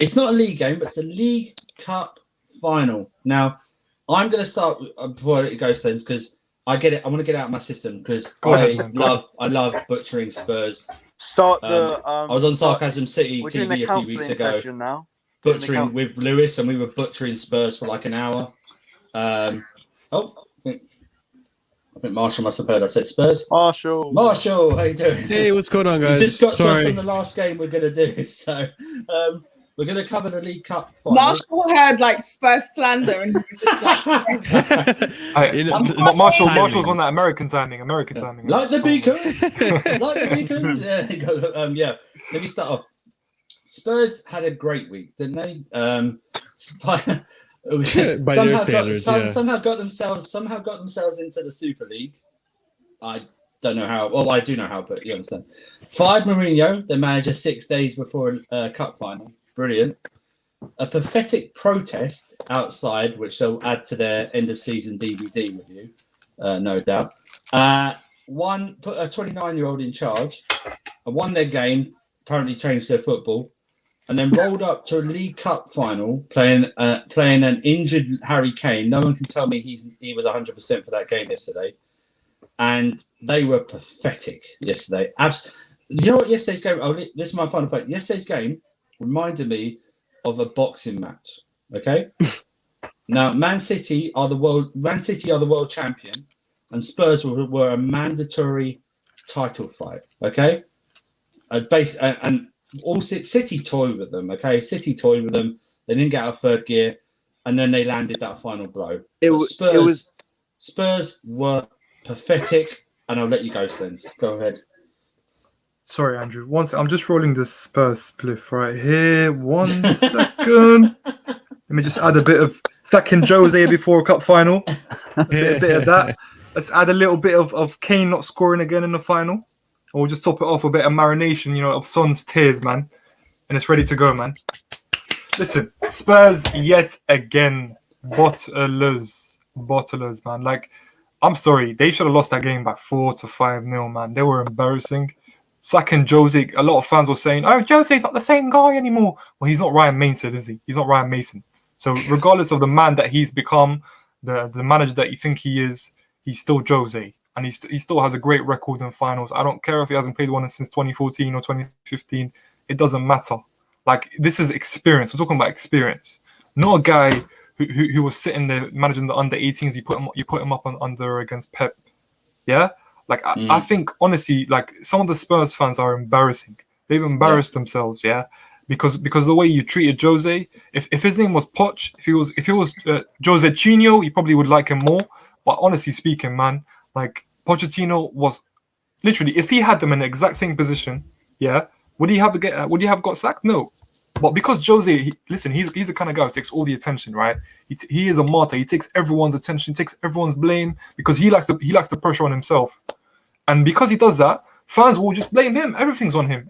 [SPEAKER 1] It's not a league game, but it's a League Cup final. Now, I'm going to start before I let you go, Slendz, because I get it. I want to get it out of my system because I love butchering Spurs.
[SPEAKER 2] Start the.
[SPEAKER 1] I was on Sarcasm City TV a few weeks ago.
[SPEAKER 2] Now.
[SPEAKER 1] Butchering with Lewis, and we were butchering Spurs for like an hour. I think Marshall must have heard I said Spurs.
[SPEAKER 2] Marshall,
[SPEAKER 1] how you doing?
[SPEAKER 5] Hey, what's going on, guys?
[SPEAKER 1] We just got
[SPEAKER 5] Sorry.
[SPEAKER 1] to us on the last game we're going to do, so we're going to cover the League Cup final.
[SPEAKER 4] Marshall heard like Spurs slander, and he was just like,
[SPEAKER 3] Marshall's on that American timing.
[SPEAKER 1] Like the beacons, yeah. Let me start off. Spurs had a great week, didn't they? By their standards, somehow got themselves into the Super League. I don't know how. Well, I do know how, but you understand. Fired Mourinho, the manager, 6 days before a cup final. Brilliant. A pathetic protest outside, which they'll add to their end of season DVD review, no doubt. Put a 29-year-old in charge, and won their game. Apparently changed their football. and then rolled up to a League Cup final playing an injured Harry Kane. No one can tell me he was 100% for that game yesterday. And they were pathetic yesterday. You know what yesterday's game? This is my final point. Yesterday's game reminded me of a boxing match. Okay. Now, Man City are the world champion, and Spurs were a mandatory title fight. Okay. And all City toyed with them. Okay, City toyed with them. They didn't get out of third gear, and then they landed that final blow. Spurs were pathetic, and I'll let you go, Slendz. Go ahead.
[SPEAKER 3] Sorry, Andrew. I'm just rolling this Spurs spliff right here. 1 second. Let me just add a bit of sacking Jose before a cup final. A bit of that. Let's add a little bit of Kane not scoring again in the final. And we'll just top it off with a bit of marination, of Son's tears, man. And it's ready to go, man. Listen, Spurs yet again. Bottlers, man. Like, I'm sorry. They should have lost that game by 4-5-0, man. They were embarrassing. Sacking Jose, a lot of fans were saying, oh, Jose's not the same guy anymore. Well, he's not Ryan Mason, is he? He's not Ryan Mason. So regardless of the man that he's become, the manager that you think he is, he's still Jose. And he still has a great record in finals. I don't care if he hasn't played one since 2014 or 2015. It doesn't matter. Like, this is experience. We're talking about experience. Not a guy who was sitting there managing the under 18s. You put him up under against Pep. Yeah? Like, I think, honestly, like, some of the Spurs fans are embarrassing. They've embarrassed themselves, yeah? Because the way you treated Jose, if his name was Poch, if it was Jose Chino, you probably would like him more. But honestly speaking, man, like, Pochettino was literally, if he had them in the exact same position, yeah, would he have got sacked? No. But because Jose, he's the kind of guy who takes all the attention, right? He is a martyr. He takes everyone's attention, takes everyone's blame because he likes the pressure on himself. And because he does that, fans will just blame him. Everything's on him.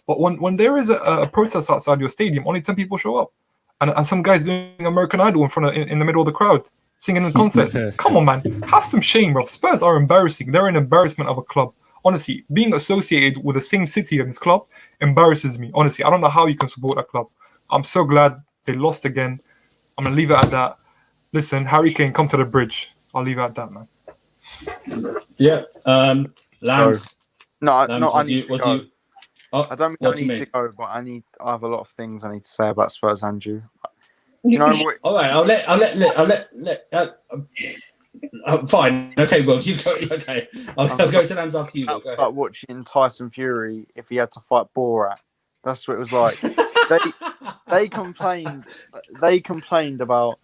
[SPEAKER 3] But when there is a protest outside your stadium, only 10 people show up, and some guys doing American Idol in the middle of the crowd, singing in concerts. Come on, man, have some shame, bro. Spurs are embarrassing. They're an embarrassment of a club. Honestly, being associated with the same city of this club embarrasses me. Honestly, I don't know how you can support that club. I'm so glad they lost again. I'm gonna leave it at that. Listen, Harry Kane, come to the bridge. I'll leave it at that, man.
[SPEAKER 1] Yeah, Lambs.
[SPEAKER 2] I
[SPEAKER 1] Lambs,
[SPEAKER 2] need to go. I don't need to go, but I have a lot of things I need to say about Spurs, Andrew. Do you know what?
[SPEAKER 1] All right, I'll let. Fine. Okay, well, you go. Okay, I'll go to Lambs after you. Go.
[SPEAKER 2] Like watching Tyson Fury if he had to fight Borat. That's what it was like. They complained. They complained about.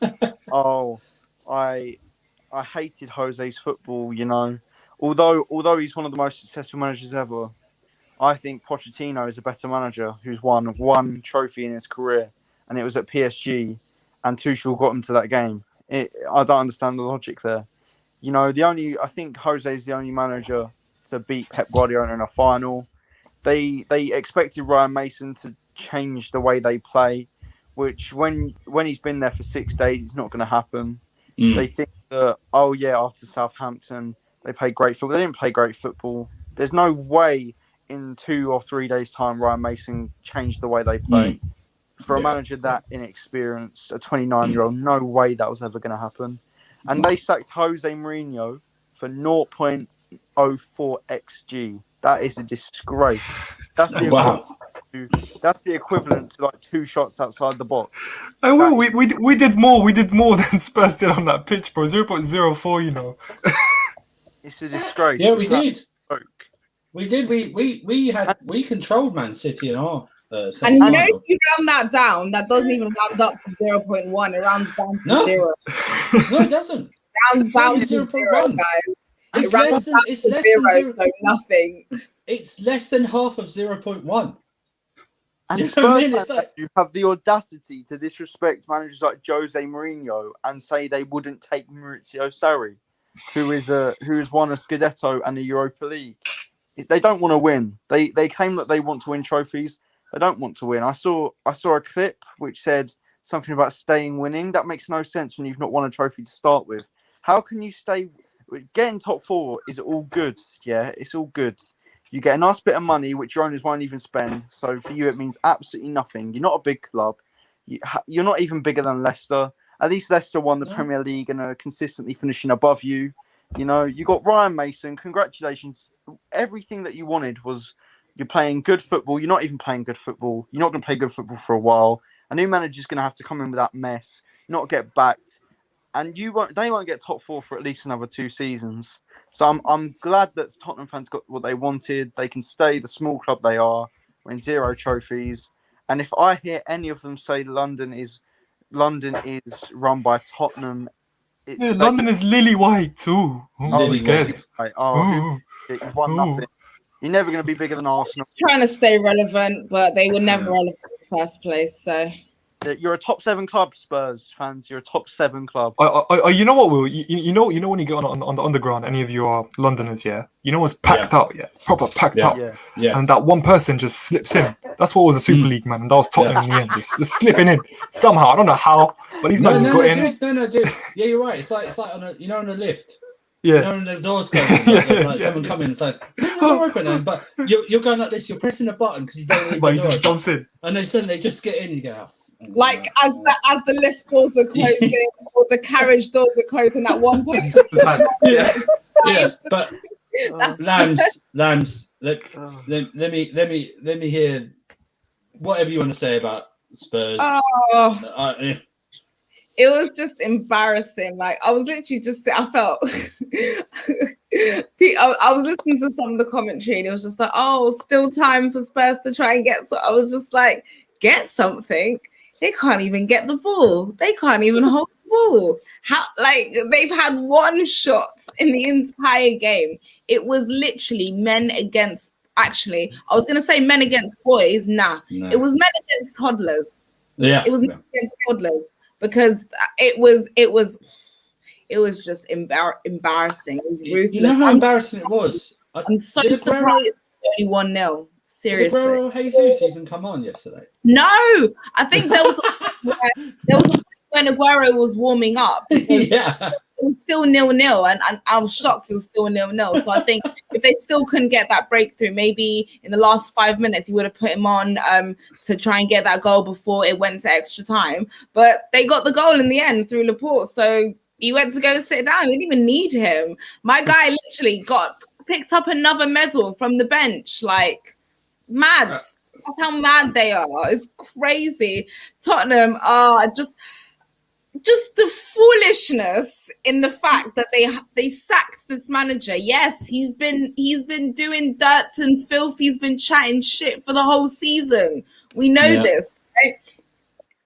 [SPEAKER 2] Oh, I hated Jose's football. Although he's one of the most successful managers ever, I think Pochettino is a better manager who's won one trophy in his career, and it was at PSG, and Tuchel got him to that game. I don't understand the logic there. I think Jose is the only manager to beat Pep Guardiola in a final. They expected Ryan Mason to change the way they play, which when he's been there for 6 days, it's not going to happen. They think that, after Southampton, they played great football. They didn't play great football. There's no way in 2 or 3 days' time Ryan Mason changed the way they play. For a manager that inexperienced, a 29-year-old, no way that was ever going to happen. And they sacked Jose Mourinho for 0.04 XG. That is a disgrace. That's the equivalent to like 2 shots outside the box.
[SPEAKER 3] Oh, we did more. We did more than Spurs did on that pitch, bro. 0.04.
[SPEAKER 2] It's a disgrace.
[SPEAKER 1] Yeah, we did. We did. We controlled Man City in our.
[SPEAKER 4] And if you round that down, that doesn't even round up to 0.1. It rounds down to 0.
[SPEAKER 1] No, it doesn't.
[SPEAKER 4] Rounds down to 0, guys. It rounds down to 0, so nothing.
[SPEAKER 1] It's less than half of 0.1.
[SPEAKER 2] And Spurs you have the audacity to disrespect managers like Jose Mourinho and say they wouldn't take Maurizio Sarri, who has won a Scudetto and a Europa League. They don't want to win. They claim that they want to win trophies. They don't want to win. I saw a clip which said something about staying winning. That makes no sense when you've not won a trophy to start with. How can you stay? Getting top 4 is all good. Yeah, it's all good. You get a nice bit of money, which your owners won't even spend. So for you, it means absolutely nothing. You're not a big club. You're not even bigger than Leicester. At least Leicester won the Premier League and are consistently finishing above you. You know, you got Ryan Mason. Congratulations. Everything that you wanted was you're playing good football. You're not even playing good football. You're not going to play good football for a while. A new manager's going to have to come in with that mess, not get backed. And they won't get top 4 for at least another 2 seasons. So I'm glad that Tottenham fans got what they wanted. They can stay the small club they are, win 0 trophies. And if I hear any of them say London is run by Tottenham,
[SPEAKER 3] London is lily white too. Oh, I'm scared.
[SPEAKER 2] You've won nothing. You're never going to be bigger than Arsenal.
[SPEAKER 4] Trying to stay relevant, but they were never relevant in the first place. So
[SPEAKER 2] you're a top 7 club, Spurs fans. You're a top 7 club.
[SPEAKER 3] You know what, Will? You know when you get on the underground, any of you are Londoners, yeah? You know what's packed out, proper packed out.
[SPEAKER 2] Yeah.
[SPEAKER 3] And that one person just slips in. That's what was a Super League, man. And that was Tottenham in the end, just slipping in somehow. I don't know how, but these guys got in.
[SPEAKER 1] Dude. Yeah, you're right. It's like on a lift.
[SPEAKER 3] Yeah.
[SPEAKER 1] You know, when the doors close, someone coming, it's like, leave the door open then, but you're going like this, you're pressing a button because you don't need the door.
[SPEAKER 3] He just jumps in.
[SPEAKER 1] And then suddenly they just get in, you go,
[SPEAKER 4] like as the lift doors are closing or the carriage doors are closing, that one person.
[SPEAKER 1] But Lambs, let me hear whatever you want to say about Spurs.
[SPEAKER 4] It was just embarrassing. Like I was literally I felt I was listening to some of the commentary and it was just like, oh, still time for Spurs to try and get. So I was just like, get something. They can't even get the ball. They can't even hold the ball. How? Like they've had one shot in the entire game. It was literally men against. Actually, I was gonna say men against boys. Nah, no. It was men against toddlers.
[SPEAKER 1] Yeah,
[SPEAKER 4] it was men against toddlers because it was just embarrassing. It was ruthless.
[SPEAKER 1] You know how embarrassing it was.
[SPEAKER 4] I'm so surprised it's only 1-0. Seriously,
[SPEAKER 1] did Aguero Jesus even come on yesterday?
[SPEAKER 4] No, I think there was a point when Aguero was warming up. It was still 0-0, and I was shocked it was still 0-0. So I think if they still couldn't get that breakthrough, maybe in the last 5 minutes he would have put him on to try and get that goal before it went to extra time. But they got the goal in the end through Laporte, so he went to go and sit down. They didn't even need him. My guy literally picked up another medal from the bench, like. Mad. That's how mad they are. It's crazy. Tottenham are just the foolishness in the fact that they sacked this manager. Yes, he's been doing dirt and filth. He's been chatting shit for the whole season. We know this, right?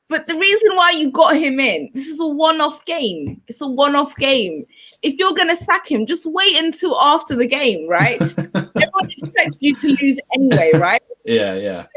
[SPEAKER 4] But the reason why you got him in, this is a one-off game. It's a one-off game. If you're going to sack him, just wait until after the game, right? Everyone expects you to lose anyway, right?
[SPEAKER 1] Yeah.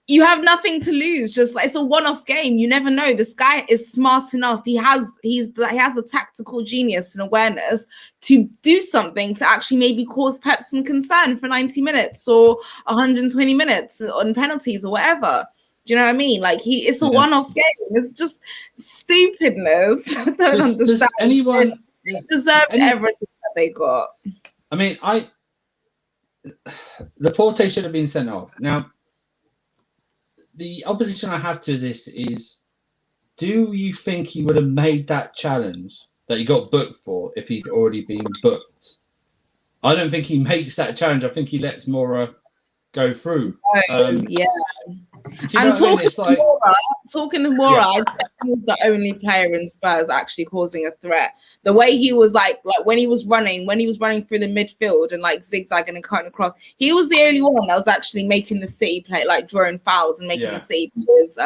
[SPEAKER 4] You have nothing to lose. Just like it's a one-off game. You never know. This guy is smart enough. He has a tactical genius and awareness to do something to actually maybe cause Pep some concern for 90 minutes or 120 minutes on penalties or whatever. Do you know what I mean? Like it's a one-off game. It's just stupidness. I don't understand.
[SPEAKER 1] Does anyone
[SPEAKER 4] they deserved everything that they got?
[SPEAKER 1] I mean, Laporte should have been sent off. Now, the opposition I have to this is: do you think he would have made that challenge that he got booked for if he'd already been booked? I don't think he makes that challenge. I think he lets Mora go through.
[SPEAKER 4] Yeah.
[SPEAKER 1] And
[SPEAKER 4] talking to Mora, I guess he was the only player in Spurs actually causing a threat. The way he was like when he was running through the midfield and like zigzagging and cutting across, he was the only one that was actually making the City play, like drawing fouls and making the City players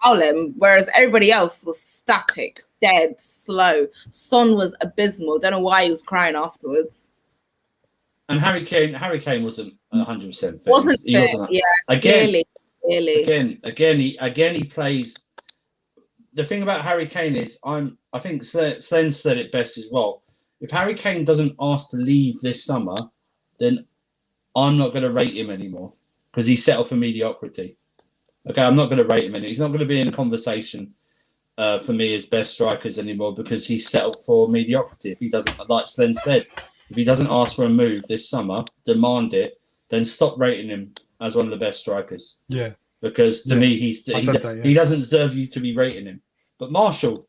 [SPEAKER 4] foul him, whereas everybody else was static, dead, slow. Son was abysmal. Don't know why he was crying afterwards.
[SPEAKER 1] And Harry Kane wasn't 100% fit.
[SPEAKER 4] Wasn't
[SPEAKER 1] he
[SPEAKER 4] fit,
[SPEAKER 1] wasn't.
[SPEAKER 4] Yeah,
[SPEAKER 1] Again,
[SPEAKER 4] clearly.
[SPEAKER 1] Again, he plays. The thing about Harry Kane is, I think Slendz said it best as well. If Harry Kane doesn't ask to leave this summer, then I'm not going to rate him anymore because he's settled for mediocrity. Okay, I'm not going to rate him anymore. He's not going to be in conversation for me as best strikers anymore because he's settled for mediocrity. If he doesn't, like Slendz said, if he doesn't ask for a move this summer, demand it, then stop rating him as one of the best strikers.
[SPEAKER 3] Yeah.
[SPEAKER 1] Because to me, he doesn't deserve you to be rating him. But Marshall,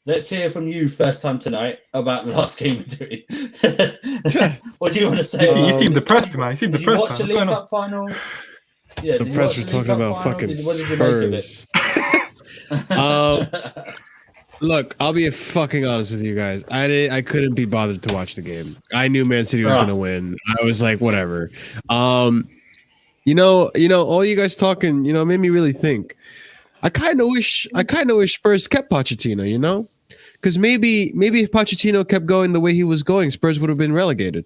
[SPEAKER 1] let's hear from you first time tonight about the last game we're doing. What do you want to say?
[SPEAKER 3] You seem depressed, man. You seem depressed,
[SPEAKER 1] man. Did you watch the League Cup final? Yeah,
[SPEAKER 5] depressed for talking about fucking Spurs. Look, I'll be fucking honest with you guys. I couldn't be bothered to watch the game. I knew Man City was gonna win. I was like, whatever. You know, all you guys talking, made me really think. I kind of wish Spurs kept Pochettino, because maybe if Pochettino kept going the way he was going, Spurs would have been relegated.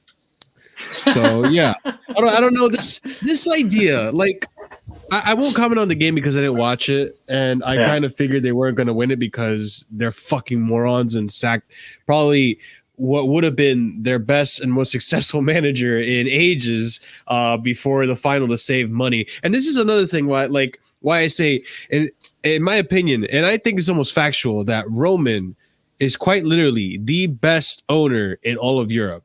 [SPEAKER 5] So yeah, I don't know this idea. Like, I won't comment on the game because I didn't watch it, and I kind of figured they weren't going to win it because they're fucking morons and sacked probably what would have been their best and most successful manager in ages before the final to save money. And this is another thing why I say, in my opinion, and I think it's almost factual, that Roman is quite literally the best owner in all of Europe.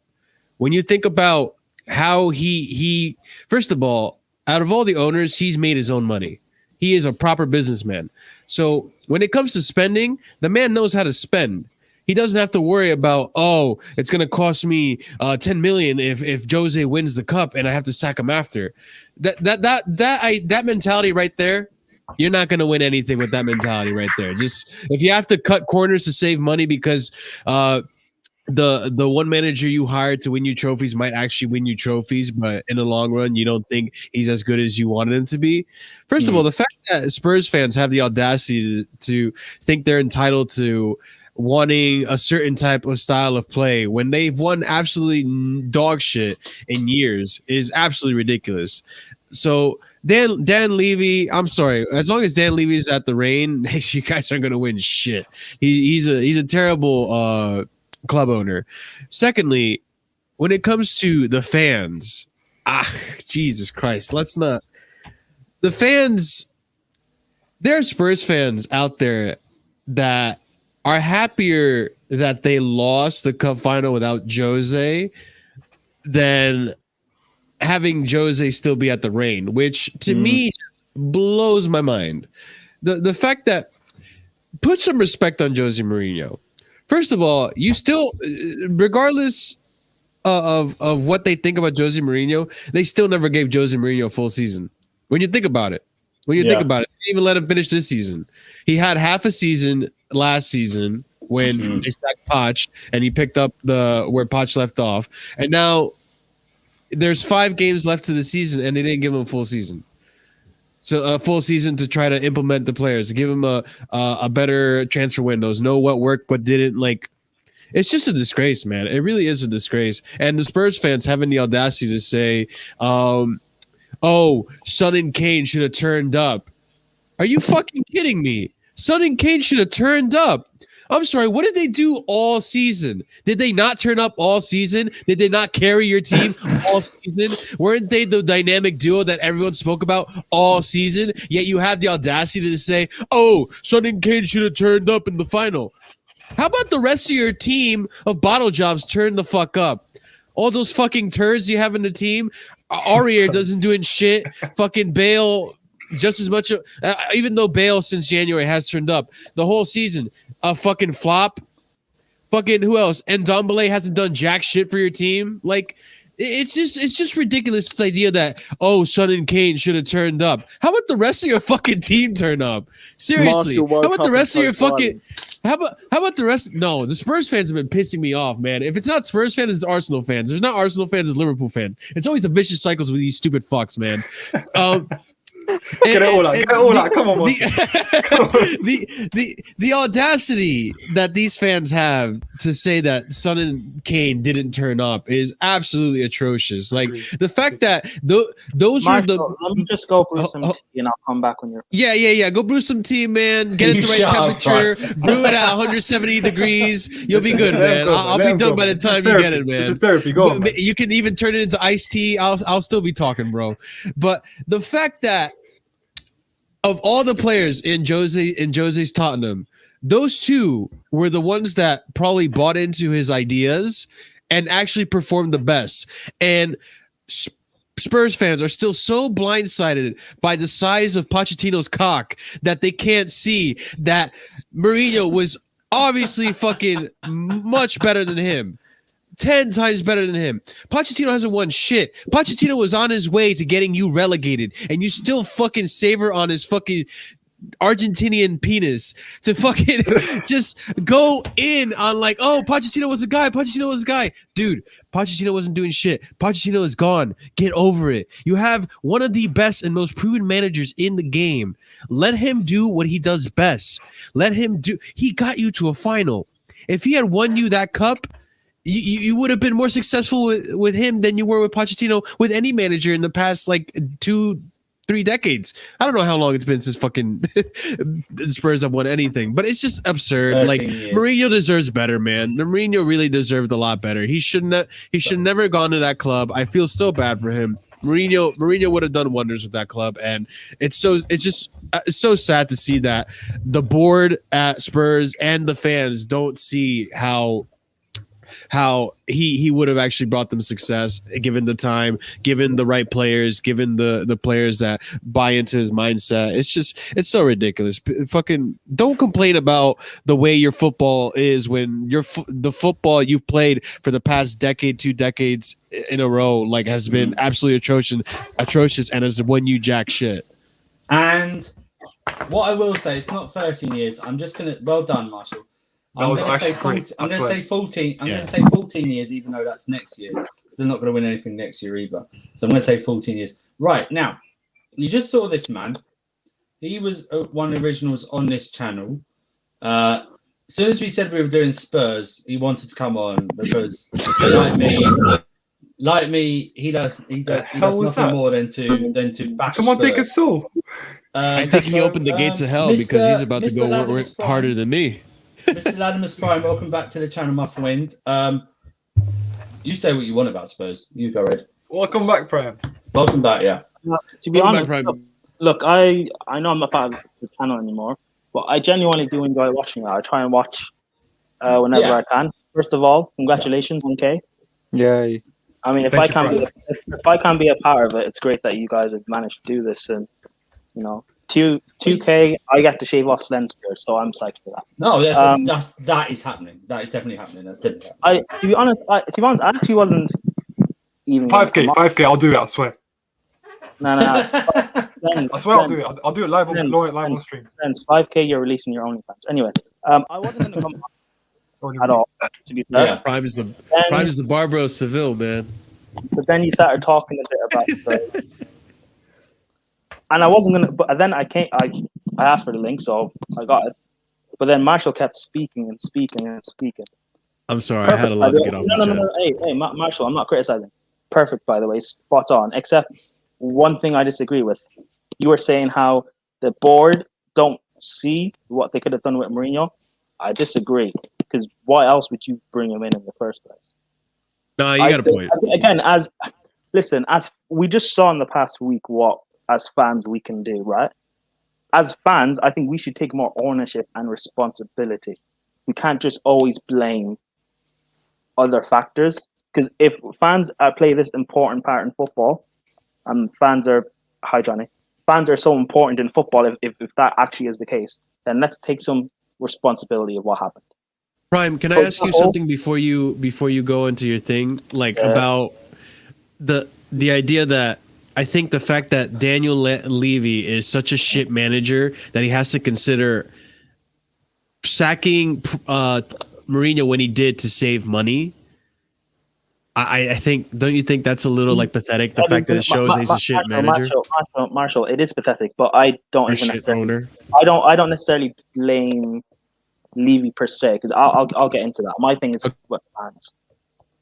[SPEAKER 5] When you think about how he first of all, out of all the owners, he's made his own money. He is a proper businessman. So when it comes to spending, the man knows how to spend. He doesn't have to worry about, it's going to cost me 10 million if Jose wins the cup and I have to sack him after. That mentality right there, you're not going to win anything with that mentality right there. Just if you have to cut corners to save money because the one manager you hired to win you trophies might actually win you trophies, but in the long run, you don't think he's as good as you wanted him to be. First of all, the fact that Spurs fans have the audacity to think they're entitled to wanting a certain type of style of play when they've won absolutely dog shit in years is absolutely ridiculous. So Dan Levy, I'm sorry. As long as Dan Levy's at the reign, you guys aren't going to win shit. He's a terrible club owner. Secondly, when it comes to the fans, Jesus Christ, let's not. The fans, there are Spurs fans out there that are happier that they lost the cup final without Jose than having Jose still be at the reign, which to me blows my mind. The fact that, put some respect on Jose Mourinho. First of all, you still, regardless of what they think about Jose Mourinho, they still never gave Jose Mourinho a full season. When you think about it, they didn't even let him finish this season. He had half a season last season when they sacked Poch, and he picked up where Poch left off. And now there's 5 games left to the season, and they didn't give him a full season. So a full season to try to implement the players, give him a better transfer windows, know what worked, what didn't. Like, it's just a disgrace, man. It really is a disgrace. And the Spurs fans having the audacity to say, Son and Kane should have turned up. Are you fucking kidding me? Son and Kane should have turned up. I'm sorry, what did they do all season? Did they not turn up all season? Did they not carry your team all season? Weren't they the dynamic duo that everyone spoke about all season? Yet you have the audacity to say, Son and Kane should have turned up in the final. How about the rest of your team of bottle jobs turn the fuck up? All those fucking turds you have in the team. Aurier doesn't doing shit. Fucking Bale, just as much. Even though Bale since January has turned up the whole season, a fucking flop. Fucking who else? And Ndombele hasn't done jack shit for your team. Like, it's just ridiculous. This idea that Son and Kane should have turned up. How about the rest of your fucking team turn up? Seriously, how about the rest of your fucking? How about the rest? No, the Spurs fans have been pissing me off, man. If it's not Spurs fans, it's Arsenal fans. There's not Arsenal fans, it's Liverpool fans. It's always a vicious cycles with these stupid fucks, man.
[SPEAKER 3] Get it all out. Come on,
[SPEAKER 5] the audacity that these fans have to say that Son and Kane didn't turn up is absolutely atrocious. Like the fact that those are the.
[SPEAKER 6] Let me just go brew some tea and I'll come back on your.
[SPEAKER 5] Yeah. Go brew some tea, man. Get it to the right temperature. Brew it at 170 degrees. You'll be good, man. I'll be done by the time you get it, man.
[SPEAKER 3] It's a therapy. Go on, man.
[SPEAKER 5] You can even turn it into iced tea. I'll still be talking, bro. But the fact that, of all the players in Jose's Tottenham, those two were the ones that probably bought into his ideas and actually performed the best. And Spurs fans are still so blindsided by the size of Pochettino's cock that they can't see that Mourinho was obviously fucking much better than him. 10 times better than him. Pochettino hasn't won shit. Pochettino was on his way to getting you relegated, and you still fucking savor on his fucking Argentinian penis to fucking just go in on like, oh, Pochettino was a guy. Dude, Pochettino wasn't doing shit. Pochettino is gone. Get over it. You have one of the best and most proven managers in the game. Let him do what he does best. He got you to a final. If he had won you that cup, you would have been more successful with him than you were with Pochettino, with any manager in the past like 2-3 decades. I don't know how long it's been since fucking the Spurs have won anything, but it's just absurd. Like
[SPEAKER 1] years.
[SPEAKER 5] Mourinho deserves better, man. Mourinho really deserved a lot better. He should never gone to that club. I feel so bad for him. Mourinho would have done wonders with that club, and it's so sad to see that the board at Spurs and the fans don't see how he would have actually brought them success given the time, given the right players, given the players that buy into his mindset. It's so ridiculous. Fucking don't complain about the way your football is when the football you've played for the past decade, 2 decades in a row, like has been absolutely atrocious and has won you jack shit.
[SPEAKER 1] And what I will say, it's not 13 years. I'm just gonna well done, Marshall. I'm going to say 14. I'm going to say 14. I'm going to say 14 years, even though that's next year, because they're not going to win anything next year either. So I'm going to say 14 years. Right now, you just saw this man. He was one of the originals on this channel. As soon as we said we were doing Spurs, he wanted to come on because, like me, he does nothing more than to bash.
[SPEAKER 3] Someone
[SPEAKER 1] Spurs.
[SPEAKER 3] take a saw.
[SPEAKER 5] I think he opened the gates of hell because he's about to go work harder than me.
[SPEAKER 1] Mr. Latimus Prime, welcome back to the channel, my friend. You say what you want about Spurs. You go, Red.
[SPEAKER 3] Welcome back, Prime.
[SPEAKER 1] Welcome back, yeah.
[SPEAKER 6] To be honest, look, I know I'm not part of the channel anymore, but I genuinely do enjoy watching it. I try and watch whenever I can. First of all, congratulations on K.
[SPEAKER 2] Yeah.
[SPEAKER 6] I mean, if I can't be a part of it, it's great that you guys have managed to do this, and 2K, I get to shave off Slendz beard, so I'm psyched for that.
[SPEAKER 1] No, that is happening. That is definitely happening. That's definitely happening.
[SPEAKER 6] To be honest, I actually wasn't even
[SPEAKER 3] 5K, I'll do it. I swear.
[SPEAKER 6] No.
[SPEAKER 3] I swear I'll do it. I'll do it live on stream.
[SPEAKER 6] 5K, you're releasing your OnlyFans. Anyway, I wasn't going to come on at all. To be fair,
[SPEAKER 5] Prime is the Barbara of Seville, man.
[SPEAKER 6] But then you started talking a bit about the. And I wasn't gonna, but then I asked for the link, so I got it. But then Marshall kept speaking and speaking and speaking.
[SPEAKER 5] I'm sorry, I had a lot to get off my chest.
[SPEAKER 6] No. Hey, Marshall, I'm not criticizing. Perfect, by the way, spot on. Except one thing I disagree with. You were saying how the board don't see what they could have done with Mourinho. I disagree, because why else would you bring him in the first place?
[SPEAKER 5] No, you got a point.
[SPEAKER 6] Again, as we just saw in the past week what as fans we can do, right? As fans, I think we should take more ownership and responsibility. We can't just always blame other factors, because if fans play this important part in football, fans are so important in football. If that actually is the case, then let's take some responsibility of what happened.
[SPEAKER 5] Prime, can I ask you something before you go into your thing, about the idea that I think the fact that Daniel Levy is such a shit manager that he has to consider sacking Mourinho when he did to save money. I think, don't you think that's a little pathetic? The fact that it shows he's a shit manager.
[SPEAKER 6] Marshall, it is pathetic, but I don't necessarily blame Levy per se, because I'll get into that. My thing is with fans.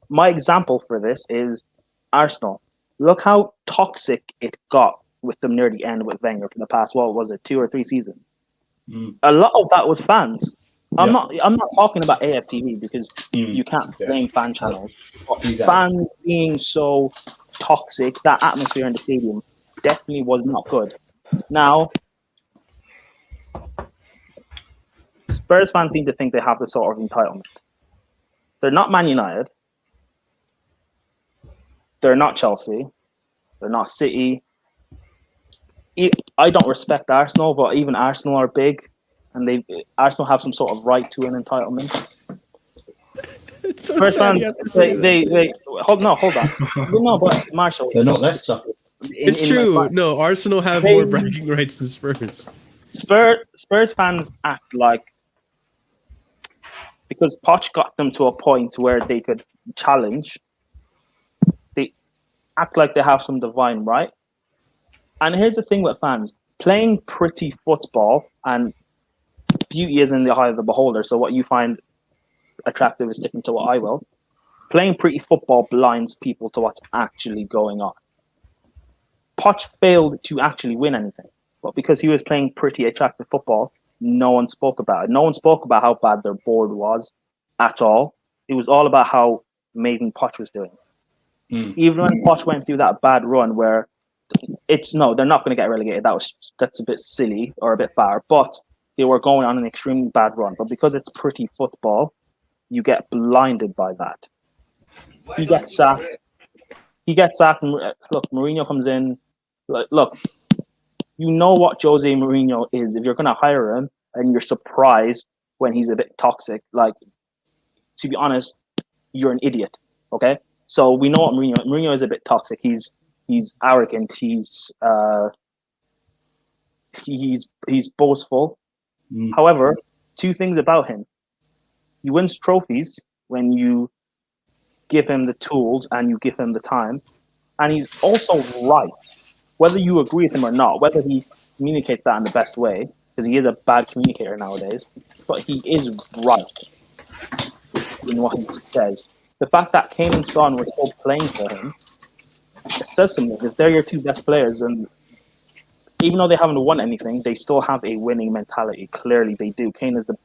[SPEAKER 6] My example for this is Arsenal. Look how toxic it got with them near the end with Wenger for the past, 2 or 3 seasons. A lot of that was fans. I'm not talking about AFTV because you can't blame fan channels. But fans being so toxic, that atmosphere in the stadium definitely was not good. Now, Spurs fans seem to think they have this sort of entitlement. They're not Man United. They're not Chelsea. They're not City. I don't respect Arsenal, but even Arsenal are big, and Arsenal have some sort of right to an entitlement.
[SPEAKER 5] It's so sad you have to say that.
[SPEAKER 6] hold on. No, but Marshall,
[SPEAKER 1] They're not Leicester.
[SPEAKER 5] It's true. No, Arsenal have more bragging rights than Spurs.
[SPEAKER 6] Spurs fans act like, because Poch got them to a point where they could challenge, they act like they have some divine right. And here's the thing with fans: playing pretty football, and beauty is in the eye of the beholder. So what you find attractive is sticking to what I will. Playing pretty football blinds people to what's actually going on. Poch failed to actually win anything, but because he was playing pretty attractive football, no one spoke about it. No one spoke about how bad their board was at all. It was all about how amazing Poch was doing. Even when Poch went through that bad run where they're not going to get relegated. That's a bit silly or a bit far, but they were going on an extremely bad run. But because it's pretty football, you get blinded by that. He gets sacked. Look, Mourinho comes in. Look, you know what Jose Mourinho is. If you're going to hire him and you're surprised when he's a bit toxic, like, to be honest, you're an idiot. Okay, so we know what Mourinho is a bit toxic. He's arrogant. He's boastful. However, two things about him: he wins trophies when you give him the tools and you give him the time, and he's also right. Whether you agree with him or not, whether he communicates that in the best way, because he is a bad communicator nowadays, but he is right in what he says. The fact that Kane and Son were still playing for him, it says something, because they're your two best players, and even though they haven't won anything, they still have a winning mentality. Clearly, they do. Kane is the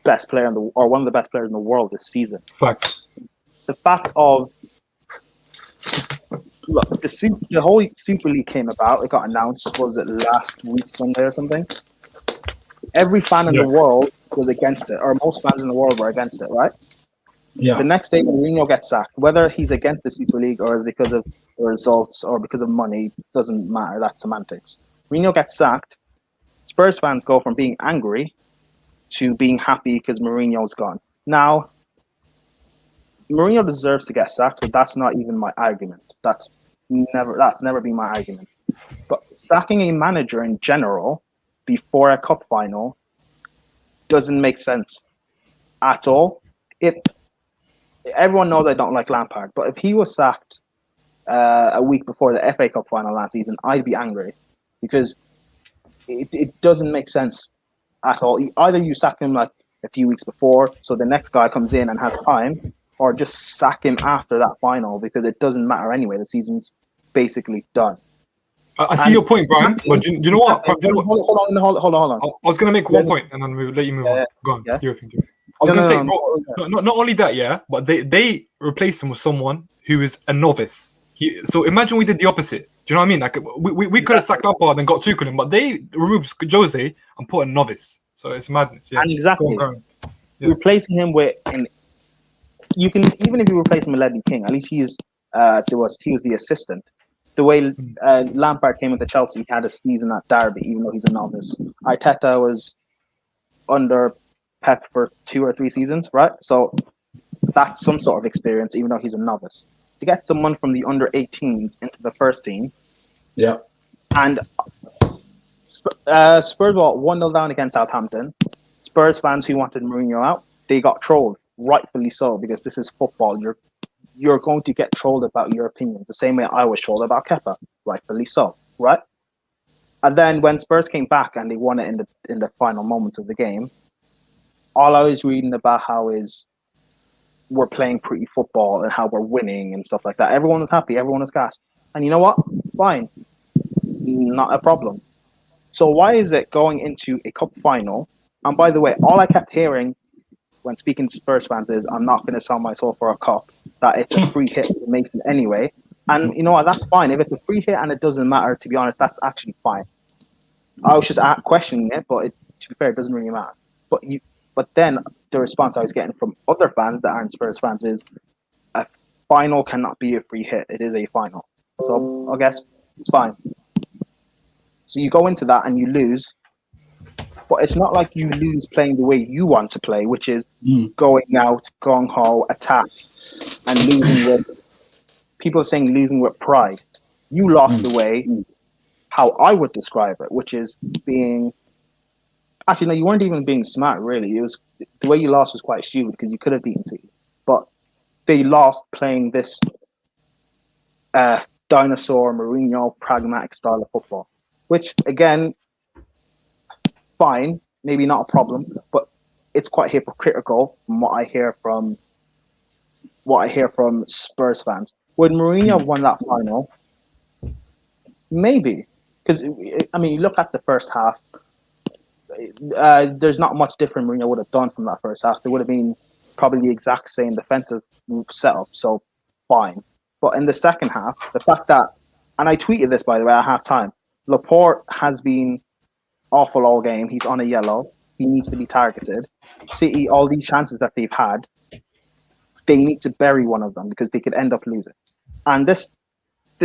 [SPEAKER 6] best player or one of the best players in the world this season.
[SPEAKER 3] Facts.
[SPEAKER 6] The fact of the whole Super League came about. It got announced. Was it last week Sunday or something? Every fan in the world was against it, or most fans in the world were against it, right?
[SPEAKER 1] Yeah.
[SPEAKER 6] The next day, Mourinho gets sacked. Whether he's against the Super League or is because of the results or because of money, doesn't matter. That's semantics. Mourinho gets sacked. Spurs fans go from being angry to being happy because Mourinho's gone. Now, Mourinho deserves to get sacked, but that's not even my argument. That's never been my argument. But sacking a manager in general before a cup final doesn't make sense at all. Everyone knows I don't like Lampard, but if he was sacked a week before the FA Cup final last season, I'd be angry because it doesn't make sense at all. Either you sack him like a few weeks before, so the next guy comes in and has time, or just sack him after that final because it doesn't matter anyway. The season's basically done.
[SPEAKER 3] I see your point, Brian, but do you know what?
[SPEAKER 6] Hold on.
[SPEAKER 3] I was going to make one point and then we'll let you move on. Go on.
[SPEAKER 6] Yeah.
[SPEAKER 3] Do your thing. I was going to say, bro, not only that, but they replaced him with someone who is a novice. So imagine we did the opposite. Do you know what I mean? Like we could have sacked Lampard and got Tuchel in, but they removed Jose and put a novice. So it's madness. Yeah.
[SPEAKER 6] And exactly.
[SPEAKER 3] Go on.
[SPEAKER 6] Yeah. Replacing him with you can, even if you replace him with Ledley King, at least he was the assistant. The way Lampard came into Chelsea, he had a season at Derby, even though he's a novice. Arteta was under Pep for 2 or 3 seasons, right? So that's some sort of experience, even though he's a novice. To get someone from the under 18s into the first team, and Spurs were 1-0 down against Southampton. Spurs fans who wanted Mourinho out, they got trolled, rightfully so, because this is football. You're going to get trolled about your opinions, the same way I was trolled about Kepa, rightfully so, right? And then when Spurs came back and they won it in the final moments of the game, all I was reading about how is we're playing pretty football and how we're winning and stuff like that. Everyone was happy, everyone was gassed. And you know what? Fine. Not a problem. So why is it going into a cup final? And by the way, all I kept hearing when speaking to Spurs fans is, I'm not going to sell my soul for a cup, that it's a free hit for Mason anyway. And you know what? That's fine. If it's a free hit and it doesn't matter, to be honest, that's actually fine. I was just questioning it, but to be fair, it doesn't really matter. But then the response I was getting from other fans that aren't Spurs fans is, a final cannot be a free hit. It is a final. So I guess fine. So you go into that and you lose, but it's not like you lose playing the way you want to play, which is going out, gung ho, attack, and losing with. People are saying losing with pride. You lost the way how I would describe it, which is being. Actually, no, you weren't even being smart. Really, it was the way you lost was quite stupid because you could have beaten City, but they lost playing this dinosaur Mourinho pragmatic style of football, which again, fine, maybe not a problem, but it's quite hypocritical from what I hear from Spurs fans. Would Mourinho have won that final? Maybe, because I mean, you look at the first half. There's not much different Mourinho would have done from that first half. There would have been probably the exact same defensive setup, so fine. But in the second half, the fact that, and I tweeted this by the way at halftime, Laporte has been awful all game. He's on a yellow. He needs to be targeted. City, all these chances that they've had, they need to bury one of them because they could end up losing. And this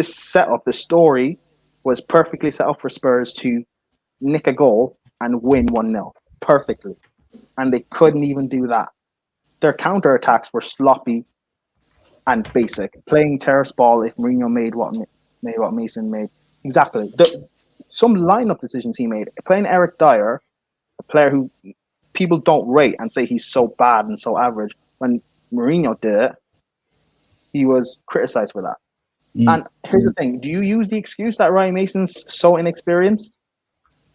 [SPEAKER 6] setup, the story was perfectly set up for Spurs to nick a goal and win 1-0 perfectly. And they couldn't even do that. Their counter-attacks were sloppy and basic. Playing terrace ball if Mourinho made what Mason made. Exactly. Some lineup decisions he made. Playing Eric Dyer, a player who people don't rate and say he's so bad and so average. When Mourinho did it, he was criticized for that. And here's the thing. Do you use the excuse that Ryan Mason's so inexperienced?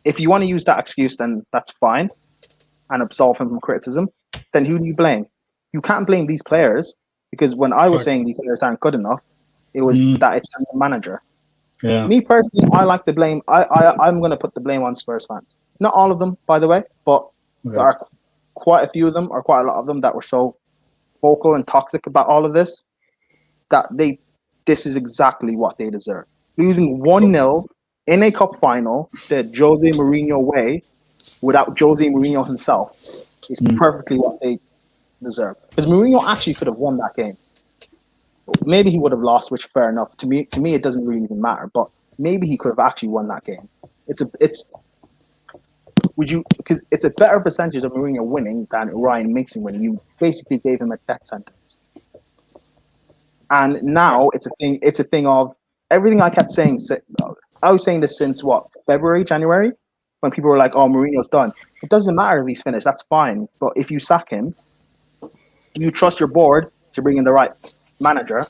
[SPEAKER 6] If you want to use that excuse, then that's fine and absolve him from criticism. Then who do you blame? You can't blame these players because when I was saying these players aren't good enough, it was that it's just the manager.
[SPEAKER 1] Yeah.
[SPEAKER 6] Me personally, I like the blame. I'm going to put the blame on Spurs fans. Not all of them, by the way, but there are quite a few of them, or quite a lot of them, that were so vocal and toxic about all of this that this is exactly what they deserve. Losing 1-0 in a cup final the Jose Mourinho way without Jose Mourinho himself is perfectly what they deserve. Because Mourinho actually could have won that game. Maybe he would have lost, which fair enough. To me, it doesn't really even matter. But maybe he could have actually won that game. Because it's a better percentage of Mourinho winning than Ryan Mason winning. You basically gave him a death sentence. And now it's a thing of everything I kept saying. I was saying this since February, January, when people were like, "Oh, Mourinho's done." It doesn't matter if he's finished. That's fine. But if you sack him, you trust your board to bring in the right manager,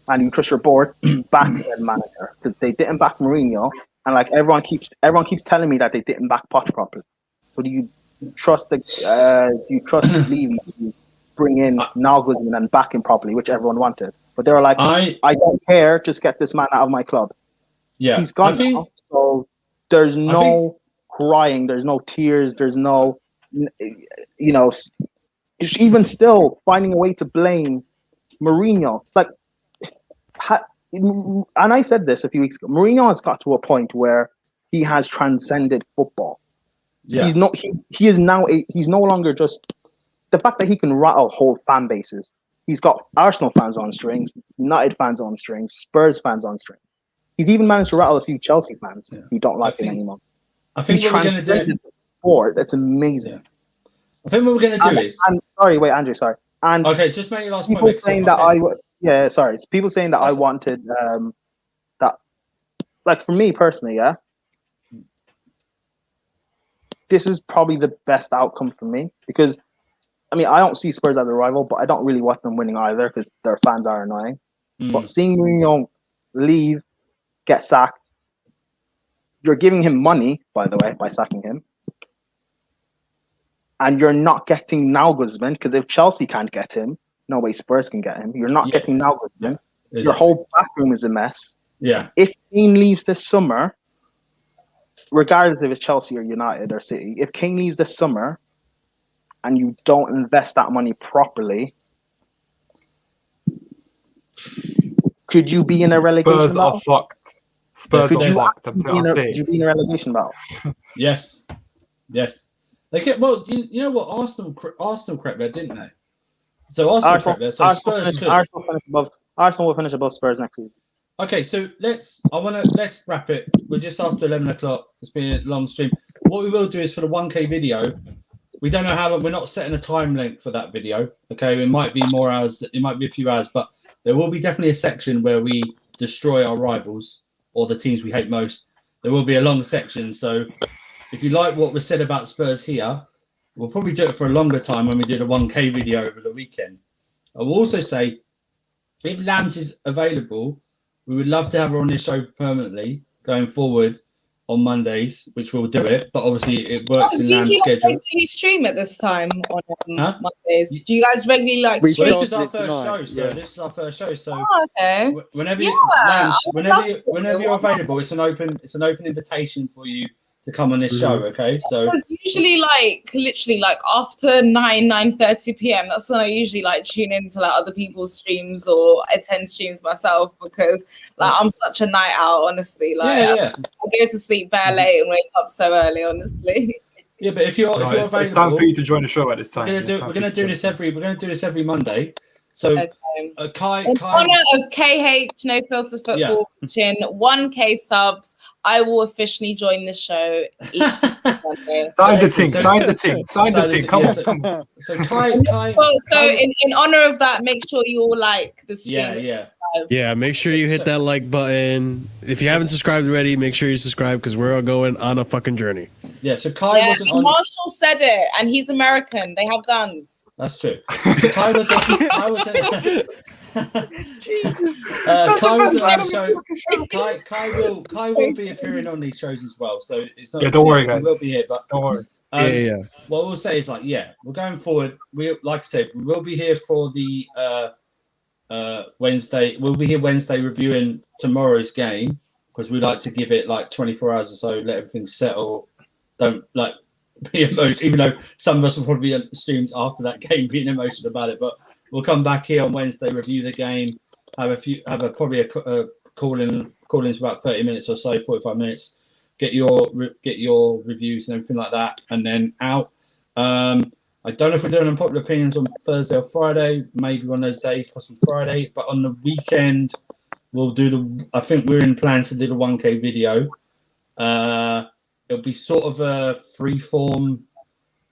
[SPEAKER 6] and you trust your board to back said manager because they didn't back Mourinho, and like everyone keeps telling me that they didn't back Poch properly. So do you trust Levy to bring in Nagelsmann and back him properly, which everyone wanted? But they were like, I don't care, just get this man out of my club. Yeah, he's gone now, so there's no crying, there's no tears, there's no, even still finding a way to blame Mourinho. Like, and I said this a few weeks ago, Mourinho has got to a point where he has transcended football. Yeah. He's no longer just the fact that he can rattle whole fan bases. He's got Arsenal fans on strings, United fans on strings, Spurs fans on strings. He's even managed to rattle a few Chelsea fans who don't like him anymore.
[SPEAKER 1] I think what we're going to do.
[SPEAKER 6] Sport. That's amazing.
[SPEAKER 1] Yeah. I think what we're going to do is.
[SPEAKER 6] Sorry, Andrew. Sorry. And
[SPEAKER 1] okay, just make your last point.
[SPEAKER 6] People saying that people saying that I wanted that. Like for me personally, this is probably the best outcome for me because. I mean, I don't see Spurs as a rival, but I don't really want them winning either because their fans are annoying. But seeing Mourinho leave, get sacked, you're giving him money, by the way, by sacking him. And you're not getting Nagelsmann because if Chelsea can't get him, no way Spurs can get him. You're not getting Nagelsmann. Yeah. Your whole back room is a mess. Yeah. If Kane leaves this summer, regardless if it's Chelsea or United or City, if Kane leaves this summer, and you don't invest that money properly, could you be in a relegation battle?
[SPEAKER 3] Spurs are fucked.
[SPEAKER 6] Could you be in a relegation battle?
[SPEAKER 1] Yes. They get you know what? Arsenal crept there, didn't they? So Arsenal crept there. So Spurs could.
[SPEAKER 6] Arsenal will finish above Spurs next season.
[SPEAKER 1] Okay, so let's wrap it. We're just after 11 o'clock. It's been a long stream. What we will do is for the 1K video, we don't know how long. We're not setting a time length for that video. Okay, it might be more hours. It might be a few hours, but there will be definitely a section where we destroy our rivals or the teams we hate most. There will be a long section. So if you like what was said about Spurs here, we'll probably do it for a longer time when we do the 1K video over the weekend. I will also say, if Lambs is available, we would love to have her on this show permanently going forward on Mondays, which we'll do it. But obviously, it works in Lamb's schedule.
[SPEAKER 4] Regularly stream at this time on Mondays. Do you guys regularly like
[SPEAKER 2] We
[SPEAKER 4] stream?
[SPEAKER 1] Well, this is our first
[SPEAKER 2] tonight,
[SPEAKER 1] show, so
[SPEAKER 2] yeah.
[SPEAKER 1] this is our first show. So
[SPEAKER 4] okay.
[SPEAKER 1] whenever
[SPEAKER 4] Yeah,
[SPEAKER 1] Lambs,
[SPEAKER 4] I would love to.
[SPEAKER 1] whenever you're available, it's an open invitation for you to come on this show. Okay, so
[SPEAKER 4] It's usually literally after 9:30 p.m. That's when I usually tune into other people's streams or attend streams myself, because I'm such a night owl, honestly. I go to sleep bare late and wake up so early, honestly.
[SPEAKER 1] Yeah, but if you're available,
[SPEAKER 3] it's time for you to join the show at this time.
[SPEAKER 1] We're gonna do this every Monday. So Kai,
[SPEAKER 4] In honor of KH No Filter Football, watching 1K subs, I will officially join the show each Monday.
[SPEAKER 3] Sign the thing. Come on.
[SPEAKER 1] So Kai.
[SPEAKER 4] In honor of that, make sure you all like the stream.
[SPEAKER 5] Yeah, make sure you hit that like button. If you haven't subscribed already, make sure you subscribe, because we're all going on a fucking journey.
[SPEAKER 1] Yeah, so Kai wasn't on.
[SPEAKER 4] Marshall said it, and he's American. They have guns.
[SPEAKER 1] That's true. Kai was on. Jesus. Kai was on the show. Kai will be appearing on these shows as well. So it's not.
[SPEAKER 3] Yeah, don't worry, guys.
[SPEAKER 1] We'll be here, but
[SPEAKER 3] don't worry.
[SPEAKER 1] What we'll say is we're going forward. We, like I said, we will be here for the Wednesday. We'll be here Wednesday reviewing tomorrow's game, because we like to give it 24 hours or so, let everything settle. Don't be emotional, even though some of us will probably be on streams after that game being emotional about it. But we'll come back here on Wednesday, review the game, probably a call in for about 30 minutes or so, 45 minutes, get your reviews and everything like that, and then out. I don't know if we're doing unpopular opinions on Thursday or Friday, maybe one of those days, possibly Friday. But on the weekend, we'll do I think we're in plans to do the 1K video. It'll be sort of a free-form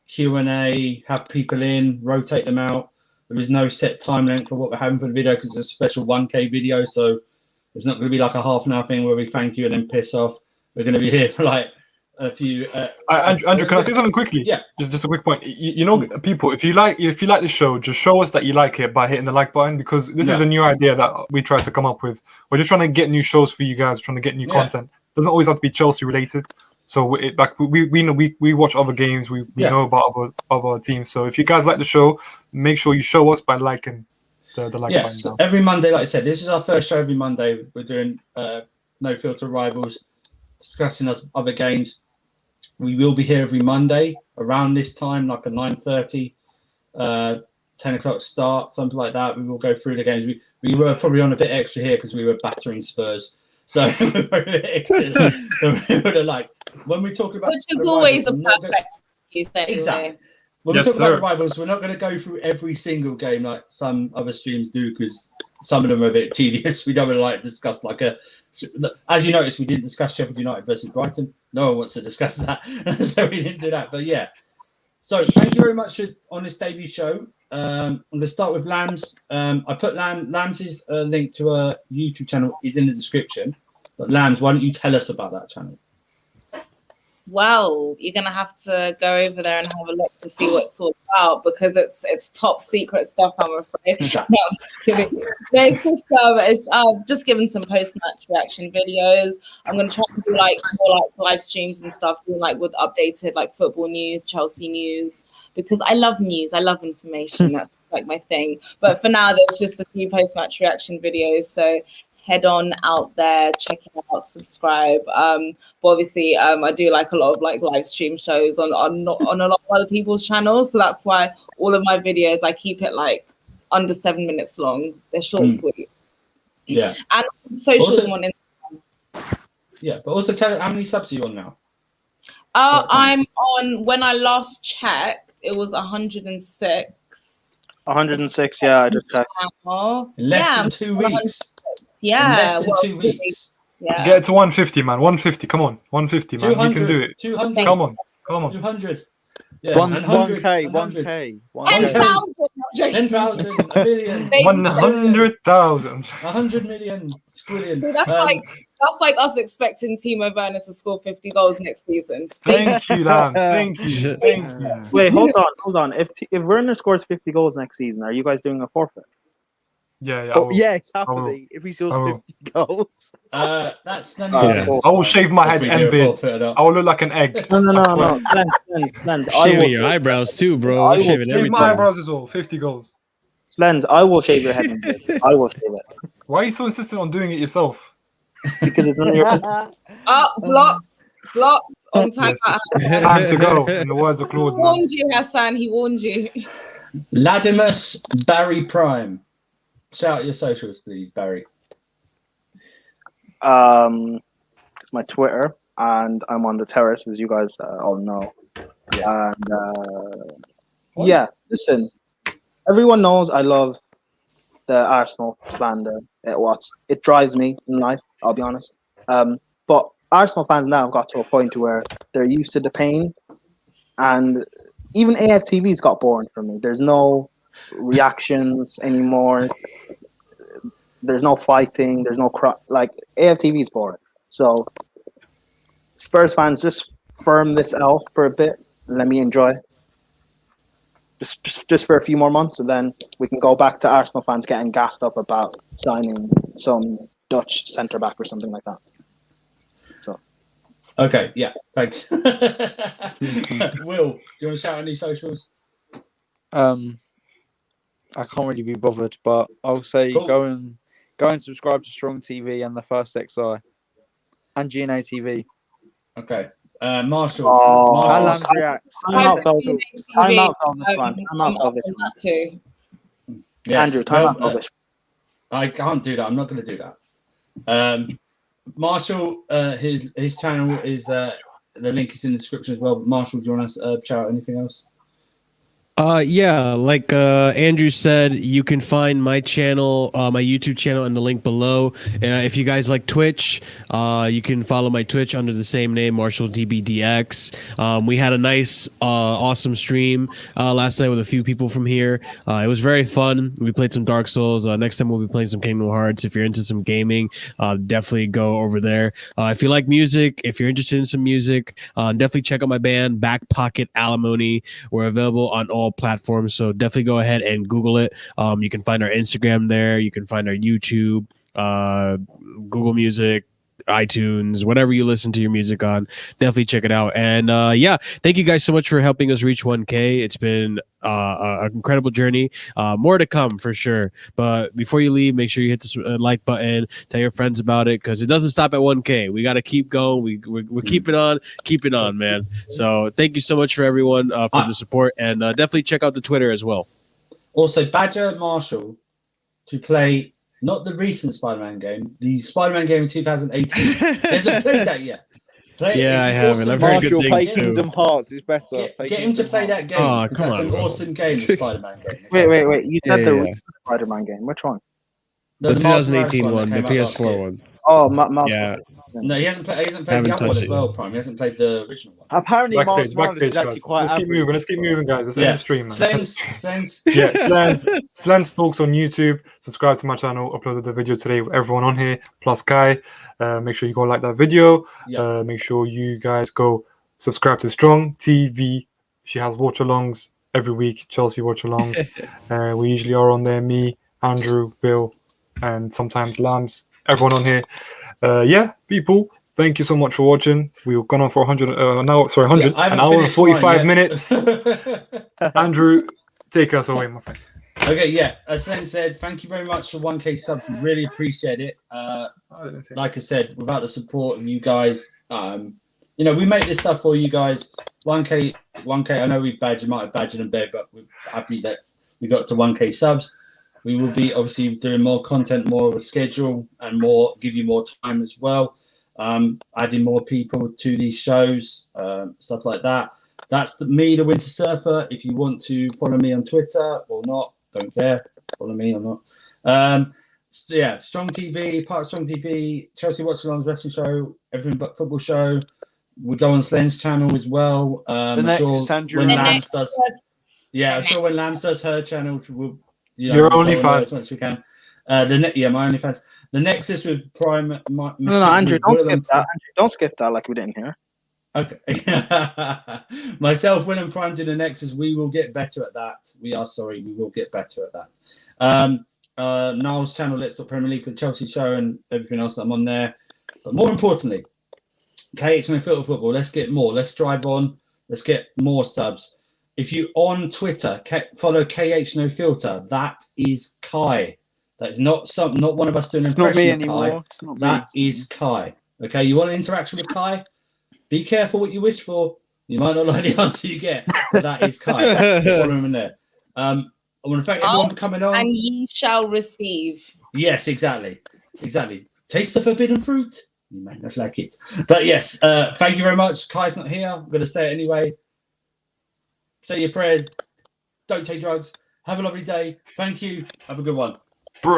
[SPEAKER 1] Q&A, have people in, rotate them out. There is no set time length for what we're having for the video, because it's a special 1K video. So it's not going to be like a half an hour thing where we thank you and then piss off. We're going to be here for a few.
[SPEAKER 3] Andrew, can I say something quickly?
[SPEAKER 1] Yeah.
[SPEAKER 3] Just a quick point. You know, people, if you like the show, just show us that you like it by hitting the like button, because this is a new idea that we tried to come up with. We're just trying to get new shows for you guys, trying to get new content. It doesn't always have to be Chelsea related. So we know we watch other games. We know about other teams. So if you guys like the show, make sure you show us by liking the like button.
[SPEAKER 1] So every Monday, like I said, this is our first show every Monday. We're doing No Filter Rivals, discussing other games. We will be here every Monday around this time, like a 9:30, 10 o'clock start, something like that. We will go through the games. We were probably on a bit extra here because we were battering Spurs. So we were a bit extra. We would have when we talk about,
[SPEAKER 4] which is always a perfect excuse.
[SPEAKER 1] Exactly. When we talk about the rivals, we're not going to go through every single game like some other streams do, because some of them are a bit tedious. We don't want to discuss as you noticed, we didn't discuss Sheffield United versus Brighton. No one wants to discuss that, so we didn't do that. But yeah, so thank you very much on this debut show. I'm going to start with Lambs. I put Lambs' link to a YouTube channel is in the description. But Lambs, why don't you tell us about that channel?
[SPEAKER 4] Well, you're gonna have to go over there and have a look to see what it's all about, because it's top secret stuff, I'm afraid. It's just giving some post-match reaction videos. I'm gonna try to do more live streams and stuff, doing with updated football news, Chelsea news, because I love news, I love information. That's my thing. But for now, there's just a few post-match reaction videos. So head on out there, check it out, subscribe. But obviously, I do a lot of live stream shows on a lot of other people's channels. So that's why all of my videos, I keep it under 7 minutes long. They're short, sweet.
[SPEAKER 1] Yeah.
[SPEAKER 4] And socials on Instagram.
[SPEAKER 1] Yeah, but also tell us, how many subs are you on now?
[SPEAKER 4] I'm on, when I last checked, it was 106.
[SPEAKER 6] 106, yeah, I just checked.
[SPEAKER 1] In less than 2 weeks.
[SPEAKER 4] Yeah.
[SPEAKER 1] in less than
[SPEAKER 4] well,
[SPEAKER 1] 2 weeks.
[SPEAKER 4] Yeah.
[SPEAKER 3] Get it to 150, man. 150. Come on, 150, man. We can do it.
[SPEAKER 1] 200.
[SPEAKER 3] Come on, come on.
[SPEAKER 1] 200. Yeah,
[SPEAKER 2] One,
[SPEAKER 1] and
[SPEAKER 2] 1K,
[SPEAKER 1] 100.
[SPEAKER 2] 1K,
[SPEAKER 1] 1K.
[SPEAKER 4] 10,000.
[SPEAKER 1] 10,000, a million,
[SPEAKER 4] Baby,
[SPEAKER 3] 100,000.
[SPEAKER 1] 100 million, squillion.
[SPEAKER 4] See, that's like us expecting Timo Werner to score 50 goals next season.
[SPEAKER 3] Thank you, Lambs. Thank you. Thank you.
[SPEAKER 6] Wait, hold on. If Werner scores 50 goals next season, are you guys doing a forfeit?
[SPEAKER 3] Yeah, yeah.
[SPEAKER 2] Oh, yes, happily. If he scores
[SPEAKER 3] I will.
[SPEAKER 2] 50 goals.
[SPEAKER 1] That's none
[SPEAKER 6] Yeah.
[SPEAKER 3] I will shave my head
[SPEAKER 1] If we
[SPEAKER 3] and
[SPEAKER 1] do a
[SPEAKER 3] beard.
[SPEAKER 1] forfeit or not.
[SPEAKER 3] I will look like an egg.
[SPEAKER 6] No. Slendz, I
[SPEAKER 5] Shaving
[SPEAKER 6] will,
[SPEAKER 5] your eyebrows too, bro.
[SPEAKER 6] I
[SPEAKER 5] You're
[SPEAKER 6] will
[SPEAKER 5] shaving
[SPEAKER 3] Shave
[SPEAKER 5] everything.
[SPEAKER 3] my eyebrows as well. 50 goals.
[SPEAKER 6] Slendz, I will shave your head. And beard. I will shave it
[SPEAKER 3] Why are you so insistent on doing it yourself?
[SPEAKER 6] because it's none of your business.
[SPEAKER 4] Blocked on time.
[SPEAKER 3] Yes, time to go. In the words of
[SPEAKER 4] He
[SPEAKER 3] Claude, man.
[SPEAKER 4] warned you, Hassan. He warned you.
[SPEAKER 1] Ladimus Barry Prime. Shout out your socials, please, Barry.
[SPEAKER 6] It's my Twitter, and I'm on the terrace, as you guys all know.
[SPEAKER 1] Yes.
[SPEAKER 6] And yeah, listen, everyone knows I love the Arsenal slander. It drives me in life, I'll be honest. But Arsenal fans now have got to a point where they're used to the pain, and even AFTV's got boring for me. There's no reactions anymore. There's no fighting. There's no like AFTV is boring. So Spurs fans, just firm this L for a bit and let me enjoy. Just for a few more months, and then we can go back to Arsenal fans getting gassed up about signing some Dutch centre back or something like that. So.
[SPEAKER 1] Okay, yeah, thanks. Will, do you want to shout any socials?
[SPEAKER 2] I can't really be bothered, but I'll say
[SPEAKER 1] Cool.
[SPEAKER 2] go and subscribe to Strong TV and the First XI and GNA TV.
[SPEAKER 1] Okay, Marshall.
[SPEAKER 6] Oh,
[SPEAKER 2] Alan
[SPEAKER 1] Marshall.
[SPEAKER 2] reacts.
[SPEAKER 6] Time out, Velvish. Time out,
[SPEAKER 4] I'm up on that too.
[SPEAKER 1] Yes,
[SPEAKER 6] Andrew, time out,
[SPEAKER 1] well,
[SPEAKER 6] Velvish.
[SPEAKER 1] I can't do that. I'm not going to do that. Marshall, his channel is the link is in the description as well. Marshall, do you want to shout out anything else?
[SPEAKER 5] Yeah, like Andrew said, you can find my channel, my YouTube channel in the link below. If you guys like Twitch, you can follow my Twitch under the same name, MarshallDBDX. We had a nice, awesome stream last night with a few people from here. It was very fun. We played some Dark Souls. Next time we'll be playing some Kingdom Hearts. If you're into some gaming, definitely go over there. If you like music, if you're interested in some music, definitely check out my band, Back Pocket Alimony. We're available on all platforms, so definitely go ahead and Google it. You can find our Instagram there. You can find our YouTube, Google Music, iTunes, whatever you listen to your music on. Definitely check it out. And yeah, thank you guys so much for helping us reach 1K. It's been an incredible journey. More to come for sure. But before you leave, make sure you hit the like button, tell your friends about it, because it doesn't stop at 1K. We got to keep going. We're keeping on, man. So thank you so much for everyone for the support, and definitely check out the Twitter as well.
[SPEAKER 1] Also, Badger Marshall to play not the recent Spider-Man game, the Spider-Man game in 2018. He hasn't played that yet.
[SPEAKER 5] Yeah, I haven't. I've heard good
[SPEAKER 2] Marshall,
[SPEAKER 5] things
[SPEAKER 2] play
[SPEAKER 5] too.
[SPEAKER 2] Kingdom Hearts is better.
[SPEAKER 1] Get him to play that game.
[SPEAKER 5] Oh,
[SPEAKER 1] because
[SPEAKER 5] come
[SPEAKER 1] that's
[SPEAKER 5] on,
[SPEAKER 1] an
[SPEAKER 5] bro.
[SPEAKER 1] awesome game, the Spider-Man game.
[SPEAKER 6] Wait. You said
[SPEAKER 5] Yeah,
[SPEAKER 6] the
[SPEAKER 5] yeah.
[SPEAKER 6] recent Spider-Man game. Which one?
[SPEAKER 5] The
[SPEAKER 1] Miles Morales
[SPEAKER 5] 2018
[SPEAKER 1] that
[SPEAKER 5] one, the
[SPEAKER 1] came out last
[SPEAKER 5] PS4
[SPEAKER 1] year.
[SPEAKER 5] one.
[SPEAKER 6] Oh, Mouse.
[SPEAKER 5] Yeah.
[SPEAKER 1] No, he hasn't played
[SPEAKER 5] Haven't
[SPEAKER 1] the other one
[SPEAKER 5] touched
[SPEAKER 1] as
[SPEAKER 5] it
[SPEAKER 1] well,
[SPEAKER 5] yet.
[SPEAKER 1] Prime. He hasn't played the original one.
[SPEAKER 2] Apparently, Miles Morales
[SPEAKER 3] Backstage,
[SPEAKER 2] is actually
[SPEAKER 3] guys.
[SPEAKER 2] quite
[SPEAKER 3] Let's keep
[SPEAKER 2] average.
[SPEAKER 3] moving. Let's keep moving, guys. Let's end the stream, man.
[SPEAKER 1] Slendz.
[SPEAKER 3] Yeah, Slendz Talks on YouTube. Subscribe to my channel. Uploaded the video today with everyone on here, plus Kai. Make sure you go like that video.
[SPEAKER 1] Yeah.
[SPEAKER 3] Make sure you guys go subscribe to Strong TV. She has watch-alongs every week, Chelsea watch-alongs. We usually are on there, me, Andrew, Bill, and sometimes Lambs. Everyone on here. Yeah, people, thank you so much for watching. We've gone on for 100, an hour and 45 minutes. Andrew, take us away, my friend.
[SPEAKER 1] Okay, yeah. As Slendz said, thank you very much for 1K subs. We really appreciate it. Like I said, without the support of you guys, we make this stuff for you guys. 1K. I know we might have badgered and begged, but we're happy that we got to 1K subs. We will be obviously doing more content, more of a schedule, and give you more time as well. Adding more people to these shows, stuff like that. That's me, the Winter Surfer. If you want to follow me on Twitter or not, don't care. Follow me or not. Yeah, Strong TV, part of Strong TV, Chelsea Watch Along's wrestling show, Everything But Football show. We go on Slendz channel as well.
[SPEAKER 2] The Nexus Andrew.
[SPEAKER 1] When
[SPEAKER 4] The
[SPEAKER 1] Lambs does,
[SPEAKER 4] Nexus.
[SPEAKER 1] yeah, I'm sure when Lambs does her channel, we'll,
[SPEAKER 3] Your
[SPEAKER 1] we'll go on there
[SPEAKER 3] OnlyFans.
[SPEAKER 1] as much as we can. My OnlyFans. The Nexus with Prime.
[SPEAKER 6] No, Andrew, don't skip that. Andrew, don't skip that like we didn't hear.
[SPEAKER 1] Okay. Myself, Will, and Prime to the Nexus. We will get better at that. We are sorry. We will get better at that. Niall's channel, Let's Talk Premier League, for the Chelsea show and everything else that I'm on there. But more importantly, KH No Filter Football. Let's get more. Let's drive on. Let's get more subs. If you on Twitter, follow KH No Filter. That is Kai. That is not one of us doing an
[SPEAKER 2] It's not
[SPEAKER 1] impression
[SPEAKER 2] me
[SPEAKER 1] of
[SPEAKER 2] anymore.
[SPEAKER 1] Kai.
[SPEAKER 2] It's not
[SPEAKER 1] That
[SPEAKER 2] me.
[SPEAKER 1] is Kai. Okay, you want an interaction with Kai? Be careful what you wish for. You might not like the answer you get, but that is Kai. Follow him in there. I want to thank everyone for coming on.
[SPEAKER 4] And ye shall receive.
[SPEAKER 1] Yes, exactly. Taste the forbidden fruit. You might not like it. But yes, thank you very much. Kai's not here. I'm going to say it anyway. Say your prayers. Don't take drugs. Have a lovely day. Thank you. Have a good one.